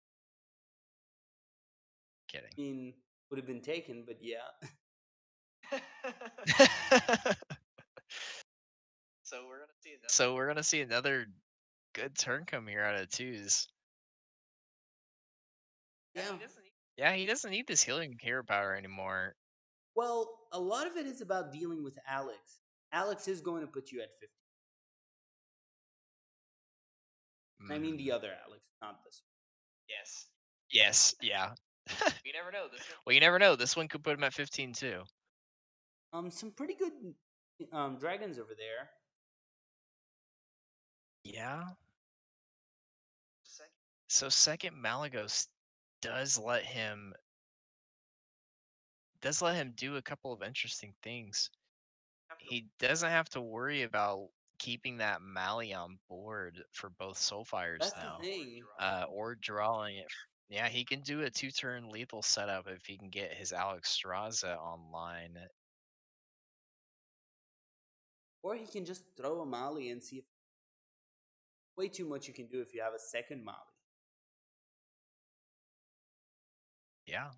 [SPEAKER 2] Kidding.
[SPEAKER 1] I mean, would have been taken, but yeah.
[SPEAKER 2] So we're gonna see another good turn come here out of Tues.
[SPEAKER 1] Yeah.
[SPEAKER 2] Yeah, he doesn't need this healing hero power anymore.
[SPEAKER 1] Well, a lot of it is about dealing with Alex. Alex is going to put you at 50. I mean the
[SPEAKER 2] Mhm.
[SPEAKER 1] other Alex, not this
[SPEAKER 2] Yes, yeah. Well, you never know. This one could put him at 15 too.
[SPEAKER 1] one. Some pretty good dragons over there.
[SPEAKER 2] Yeah. So second Malagos does let him do a couple of interesting things. He doesn't have to worry about keeping that Mali on board for both Soulfires
[SPEAKER 1] That's the
[SPEAKER 2] now,
[SPEAKER 1] thing.
[SPEAKER 2] or drawing it. Yeah, he can do a 2-turn lethal setup if he can get his Alex Straza online.
[SPEAKER 1] Or he can just throw a Mali and see if way too much you can do if you have a second Mali.
[SPEAKER 2] Yeah,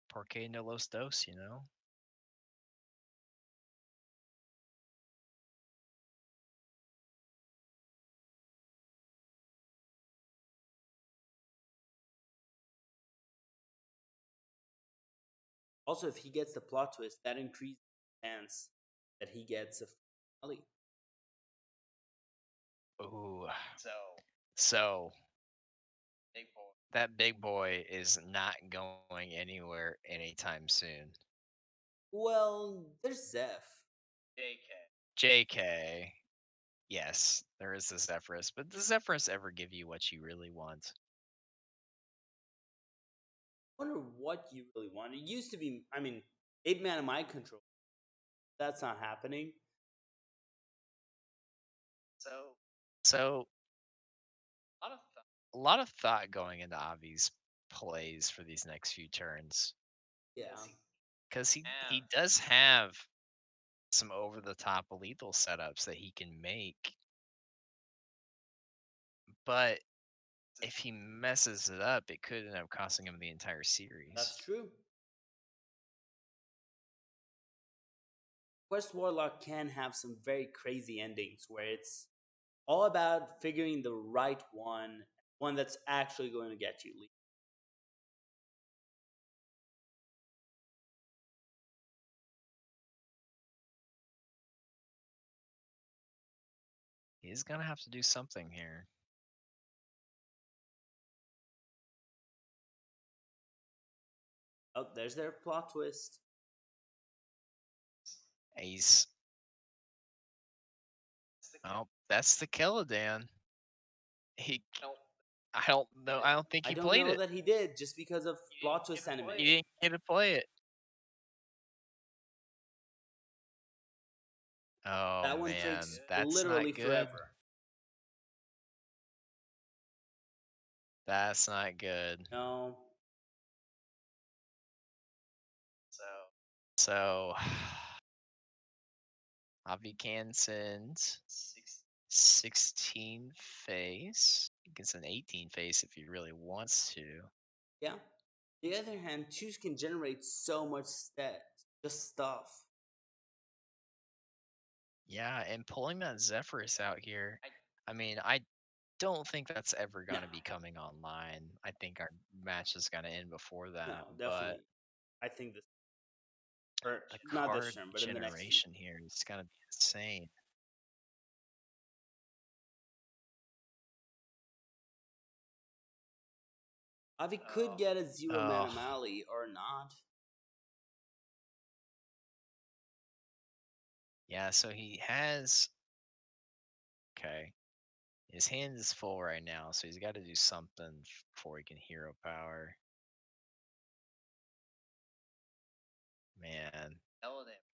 [SPEAKER 2] porque no los dos, you know.
[SPEAKER 1] Also, if he gets the plot twist, that increases the chance that he gets a Mali.
[SPEAKER 2] Ooh, so that big boy is not going anywhere anytime soon.
[SPEAKER 1] Well, there's Zeph.
[SPEAKER 2] JK. Yes, there is the Zephyrus, but does Zephyrus ever give you what you really want?
[SPEAKER 1] I wonder what you really want. It used to be, I mean, 8 mana mind control. That's not happening.
[SPEAKER 2] So a lot of thought going into Avi's plays for these next few turns
[SPEAKER 1] Yeah.
[SPEAKER 2] because he does have some over the top lethal setups that he can make, but if he messes it up, it could end up costing him the entire
[SPEAKER 1] That's
[SPEAKER 2] series.
[SPEAKER 1] true. Quest Warlock can have some very crazy endings where it's all about figuring the right one that's actually going to get you.
[SPEAKER 2] He's gonna have to do something here.
[SPEAKER 1] Oh, there's their plot twist.
[SPEAKER 2] Ace. Oh, that's the Killadan. He, I don't know. I don't think
[SPEAKER 1] I
[SPEAKER 2] he
[SPEAKER 1] don't
[SPEAKER 2] played
[SPEAKER 1] know
[SPEAKER 2] it.
[SPEAKER 1] that he did just because of plot twist
[SPEAKER 2] He
[SPEAKER 1] animation.
[SPEAKER 2] didn't get to play it. Oh
[SPEAKER 1] That one
[SPEAKER 2] man,
[SPEAKER 1] takes
[SPEAKER 2] that's
[SPEAKER 1] literally
[SPEAKER 2] not good.
[SPEAKER 1] forever.
[SPEAKER 2] That's not good.
[SPEAKER 1] No.
[SPEAKER 2] So, Avi can send 16 face. He can send 18 face if he really wants to.
[SPEAKER 1] Yeah. On the other hand, Tues can generate so much stat, just stuff.
[SPEAKER 2] Yeah, and pulling that Zephyrus out here, I mean, I don't think that's ever
[SPEAKER 1] No,
[SPEAKER 2] going to be coming online. I think our match is going to end before
[SPEAKER 1] no,
[SPEAKER 2] that. But
[SPEAKER 1] definitely. I think this, or
[SPEAKER 2] the
[SPEAKER 1] not this
[SPEAKER 2] card
[SPEAKER 1] term, but in the next few.
[SPEAKER 2] generation here is going to be insane.
[SPEAKER 1] Avi could get a zero
[SPEAKER 2] Oh,
[SPEAKER 1] mana Mali or not.
[SPEAKER 2] yeah. So he has. Okay. His hand is full right now, so he's got to do something before he can hero power. Man,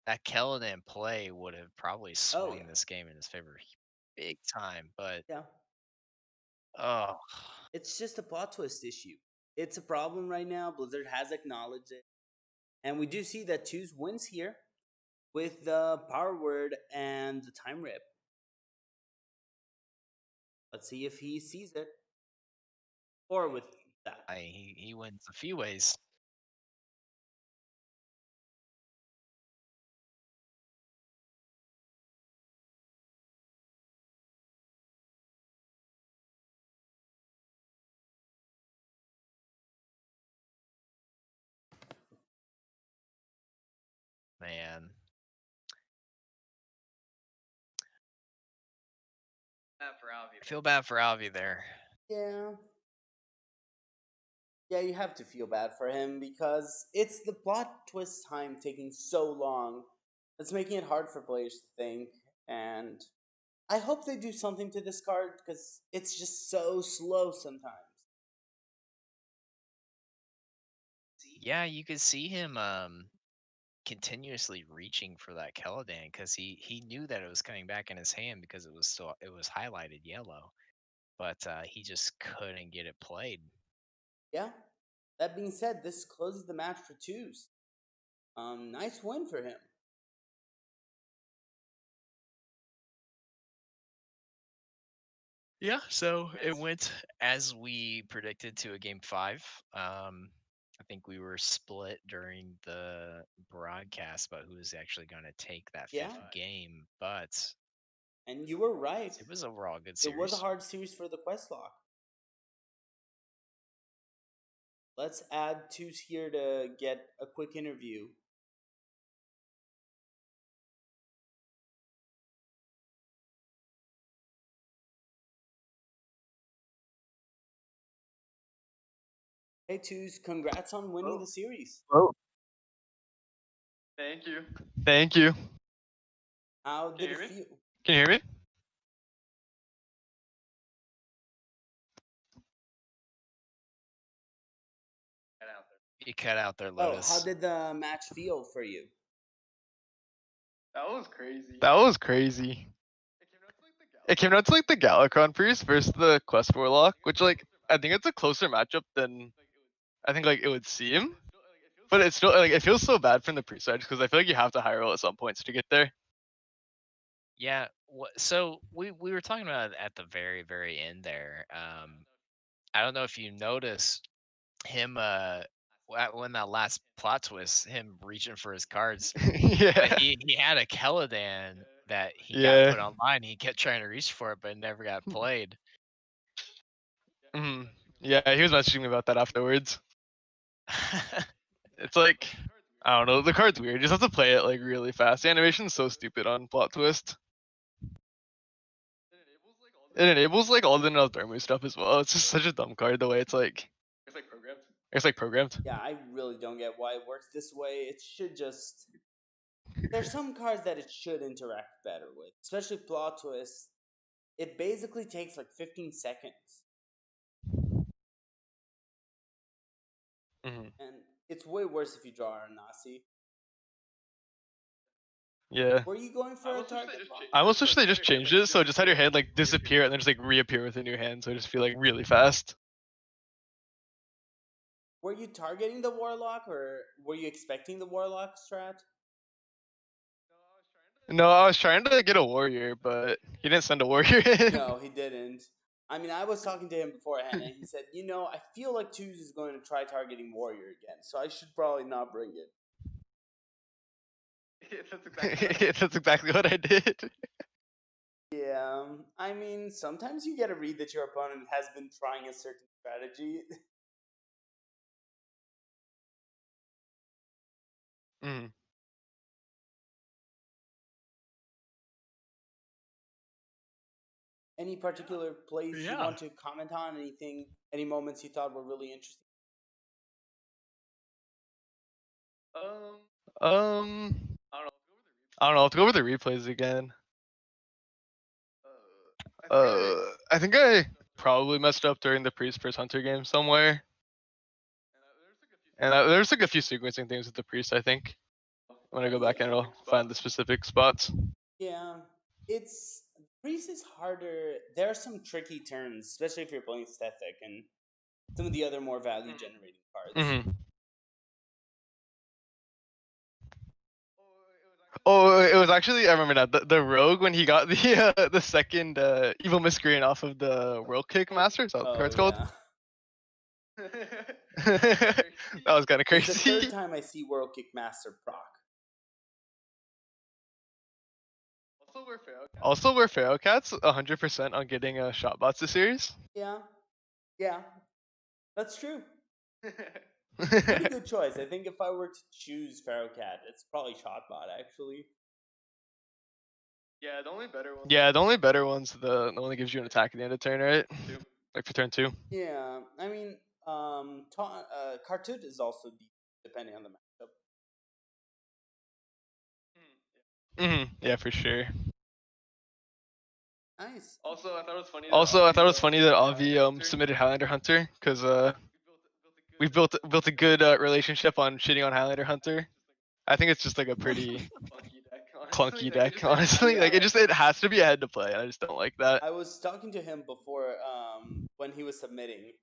[SPEAKER 2] that Kelladan play would have probably
[SPEAKER 1] Oh yeah,
[SPEAKER 2] swung this game in his favor big time. But
[SPEAKER 1] yeah.
[SPEAKER 2] oh,
[SPEAKER 1] It's just a plot twist issue. It's a problem right now. Blizzard has acknowledged it, and we do see that Tues wins here with the power word and the time rip. Let's see if he sees it or with that.
[SPEAKER 2] he wins a few ways. Man, I feel bad for Alvi there.
[SPEAKER 1] Yeah, yeah, you have to feel bad for him because it's the plot twist time taking so long. It's making it hard for players to think, and I hope they do something to this card because it's just so slow sometimes.
[SPEAKER 2] Yeah, you could see him continuously reaching for that Kelladan because he knew that it was coming back in his hand because it was highlighted yellow, but he just couldn't get it played.
[SPEAKER 1] Yeah. That being said, this closes the match for twos. Nice win for him.
[SPEAKER 2] Yeah, so it went as we predicted to a game five. I think we were split during the broadcast about who was actually going to take that
[SPEAKER 1] Yeah,
[SPEAKER 2] fifth game, but
[SPEAKER 1] and you were right.
[SPEAKER 2] it was overall a good
[SPEAKER 1] It was a
[SPEAKER 2] series.
[SPEAKER 1] hard series for the quest lock. Let's add twos here to get a quick interview. Hey twos, congrats on winning the series.
[SPEAKER 3] Oh, thank you. Thank you.
[SPEAKER 1] How
[SPEAKER 3] Can
[SPEAKER 1] did
[SPEAKER 3] you
[SPEAKER 1] it
[SPEAKER 3] hear me?
[SPEAKER 1] feel?
[SPEAKER 3] Can you hear me?
[SPEAKER 2] You cut out there,
[SPEAKER 1] Oh, how
[SPEAKER 2] Lotus.
[SPEAKER 1] did the match feel for you?
[SPEAKER 3] That was crazy. That was crazy. It came down to like the Galacron priest versus the Quest Warlock, which like I think it's a closer matchup than I think like it would seem. But it's still like it feels so bad from the priest side because I feel like you have to high roll at some points to get there.
[SPEAKER 2] Yeah, so we were talking about it at the very end there. I don't know if you noticed him when that last plot twist, him reaching for his cards, but
[SPEAKER 3] Yeah.
[SPEAKER 2] he had a Celadan that he got
[SPEAKER 3] Yeah.
[SPEAKER 2] put online. He kept trying to reach for it, but it never got played.
[SPEAKER 3] Mhm. Yeah, he was messaging me about that afterwards. It's like I don't know, the card's weird. You just have to play it like really fast. The animation's so stupid on plot twist. It enables like all the Nalbermu stuff as well. It's just such a dumb card the way it's like it's like programmed.
[SPEAKER 1] Yeah, I really don't get why it works this way. It should just. There's some cards that it should interact better with, especially plot twists. It basically takes like 15 seconds,
[SPEAKER 3] Hmm.
[SPEAKER 1] and it's way worse if you draw a Nasi.
[SPEAKER 3] Yeah.
[SPEAKER 1] Were you going for a target lock?
[SPEAKER 3] I almost wish they just changed it so it just had your hand like disappear and then just like reappear with a new hand, so it just feel like really fast.
[SPEAKER 1] Were you targeting the Warlock, or were you expecting the Warlock strat?
[SPEAKER 3] No, I was trying to get a warrior, but he didn't send a warrior in.
[SPEAKER 1] No, he didn't. I mean, I was talking to him beforehand, and he said, I feel like Tues is going to try targeting Warrior again, so I should probably not bring it.
[SPEAKER 3] That's exactly what I did.
[SPEAKER 1] Yeah, I mean, sometimes you get a read that your opponent has been trying a certain strategy.
[SPEAKER 3] Mm.
[SPEAKER 1] Any particular plays you
[SPEAKER 2] Yeah.
[SPEAKER 1] want to comment on? Anything, any moments you thought were really interesting?
[SPEAKER 3] Um, I don't know. I'll have to go over the replays again. I think I probably messed up during the Priest vs Hunter game somewhere, and there's like a few sequencing things with the Priest. I think when I go back and I'll find the specific spots.
[SPEAKER 1] Yeah, it's Priest is harder. There are some tricky turns, especially if you're playing Stethic and some of the other more value generating cards.
[SPEAKER 3] Mm-hmm. Oh, it was actually, I remember now, the rogue when he got the second evil miscreant off of the world kick master. Is that what the card's called? That was kind of
[SPEAKER 1] It's the third
[SPEAKER 3] crazy.
[SPEAKER 1] time I see World Kick Master proc.
[SPEAKER 3] Also, we're Pharaoh Cats 100% on getting shot bots this series.
[SPEAKER 1] Yeah, yeah, that's true. Pretty good choice. I think if I were to choose Pharaoh Cat, it's probably Shotbot actually.
[SPEAKER 3] Yeah, the only better one's the one that gives you an attack at the end of turn, right? Like for turn 2.
[SPEAKER 1] Yeah, I mean, Kartut is also deep depending on the matchup.
[SPEAKER 3] Yeah, for sure.
[SPEAKER 1] Nice.
[SPEAKER 3] Also, I thought it was funny that Avi submitted Highlander Hunter because we've built a good relationship on shitting on Highlander Hunter. I think it's just like a pretty clunky deck, honestly.
[SPEAKER 1] Yeah.
[SPEAKER 3] Like it has to be a head to play. I just don't like that.
[SPEAKER 1] I was talking to him before when he was submitting,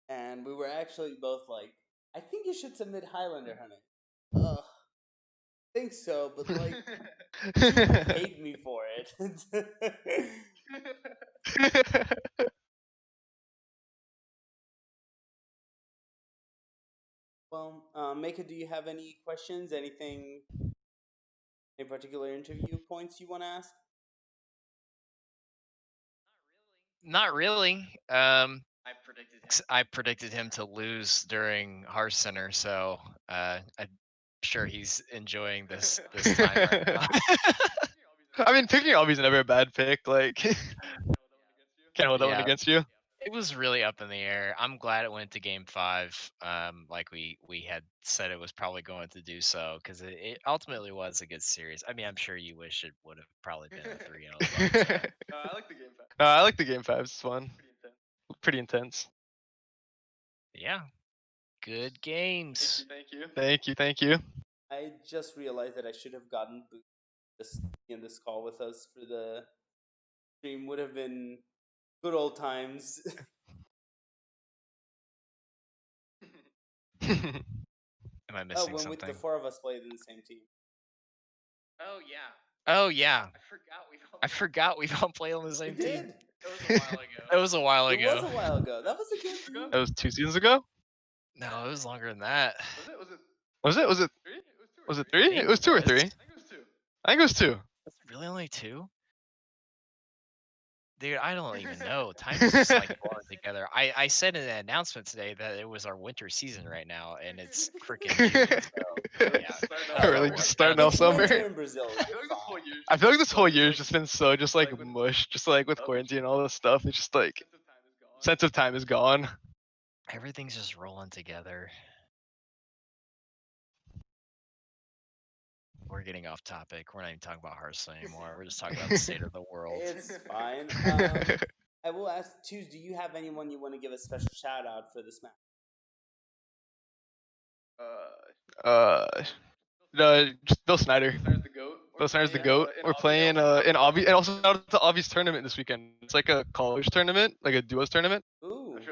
[SPEAKER 1] and we were actually both like, I think you should submit Highlander Hunter. Ugh, think so, but like, people hate me for it. Well, Maka, do you have any questions? Anything, any particular interview points you want to ask?
[SPEAKER 2] Not really. I predicted him to lose during Hearth Center, so I'm sure he's enjoying this time right now.
[SPEAKER 3] I mean, picking Avi's never a bad pick. Like, can't hold that one
[SPEAKER 2] Yeah.
[SPEAKER 3] against you.
[SPEAKER 2] It was really up in the air. I'm glad it went to Game 5, like we had said it was probably going to do so, because it ultimately was a good series. I mean, I'm sure you wish it would have probably been a 3-0, but
[SPEAKER 3] I like the game 5. It's fun. Pretty intense.
[SPEAKER 2] yeah, good games.
[SPEAKER 3] Thank you.
[SPEAKER 1] I just realized that I should have gotten Boot in this call with us for the stream. Would have been good old times.
[SPEAKER 2] Am I missing
[SPEAKER 1] when
[SPEAKER 2] something?
[SPEAKER 1] the four of us played in the same team.
[SPEAKER 2] Oh yeah. I forgot we all played on the
[SPEAKER 1] We
[SPEAKER 2] same team.
[SPEAKER 1] did.
[SPEAKER 2] It was a while
[SPEAKER 1] It
[SPEAKER 2] ago.
[SPEAKER 1] was a while ago. That was a good team.
[SPEAKER 3] That was 2 seasons ago.
[SPEAKER 2] No, it was longer than that.
[SPEAKER 3] Was it? Was it 3? It was 2 or 3. I think it was 2.
[SPEAKER 2] Was it really only 2? Dude, I don't even know. Time is just like blowing together. I said in an announcement today that it was our winter season right now, and it's freaking June. So yeah,
[SPEAKER 3] Really, just starting off
[SPEAKER 1] It's
[SPEAKER 3] summer.
[SPEAKER 1] winter in Brazil.
[SPEAKER 3] I feel like this whole year has just been so just like mush, just like with quarantine and all this stuff. It's just like sense of time is gone.
[SPEAKER 2] everything's just rolling together. We're getting off topic. We're not even talking about Hearthstone anymore. We're just talking about the state of the world.
[SPEAKER 1] It's fine. I will ask Tues, do you have anyone you want to give a special shout out for this match?
[SPEAKER 3] No, just Bill Snyder. Bill Snyder's the goat. We're playing in Obvi, and also out at the Obvi's tournament this weekend. It's like a college tournament, like a duos tournament.
[SPEAKER 1] Ooh.
[SPEAKER 3] I'm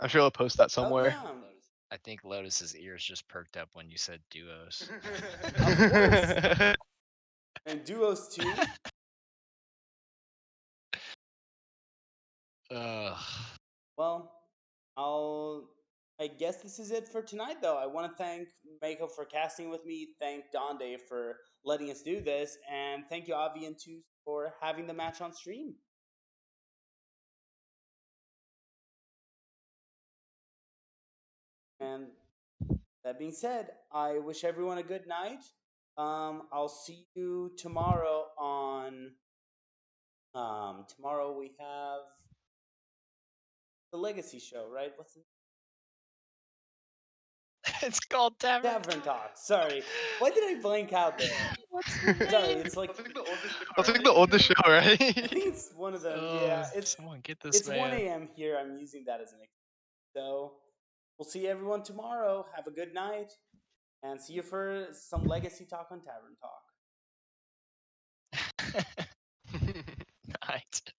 [SPEAKER 3] sure I'll post that
[SPEAKER 1] Oh
[SPEAKER 3] somewhere.
[SPEAKER 1] yeah.
[SPEAKER 2] I think Lotus's ears just perked up when you said duos.
[SPEAKER 1] Of course. And duos too.
[SPEAKER 2] Ugh.
[SPEAKER 1] Well, I'll I guess this is it for tonight, though. I want to thank Mako for casting with me, thank Donde for letting us do this, and thank you, Avi and Tues, for having the match on stream. And that being said, I wish everyone a good night. I'll see you tomorrow on. Tomorrow we have the Legacy show, right? What's it?
[SPEAKER 2] It's called
[SPEAKER 1] Tavern Talk. Sorry, why did I blank out there?
[SPEAKER 2] What's the
[SPEAKER 1] Sorry,
[SPEAKER 2] name?
[SPEAKER 1] it's like
[SPEAKER 3] That's like the oldest show, right?
[SPEAKER 1] I think it's one of them.
[SPEAKER 2] Oh,
[SPEAKER 1] Yeah,
[SPEAKER 2] someone get this
[SPEAKER 1] it's 1
[SPEAKER 2] man.
[SPEAKER 1] a.m. here. I'm using that as an excuse. So we'll see everyone tomorrow. Have a good night, and see you for some Legacy Talk on Tavern Talk.
[SPEAKER 2] Night.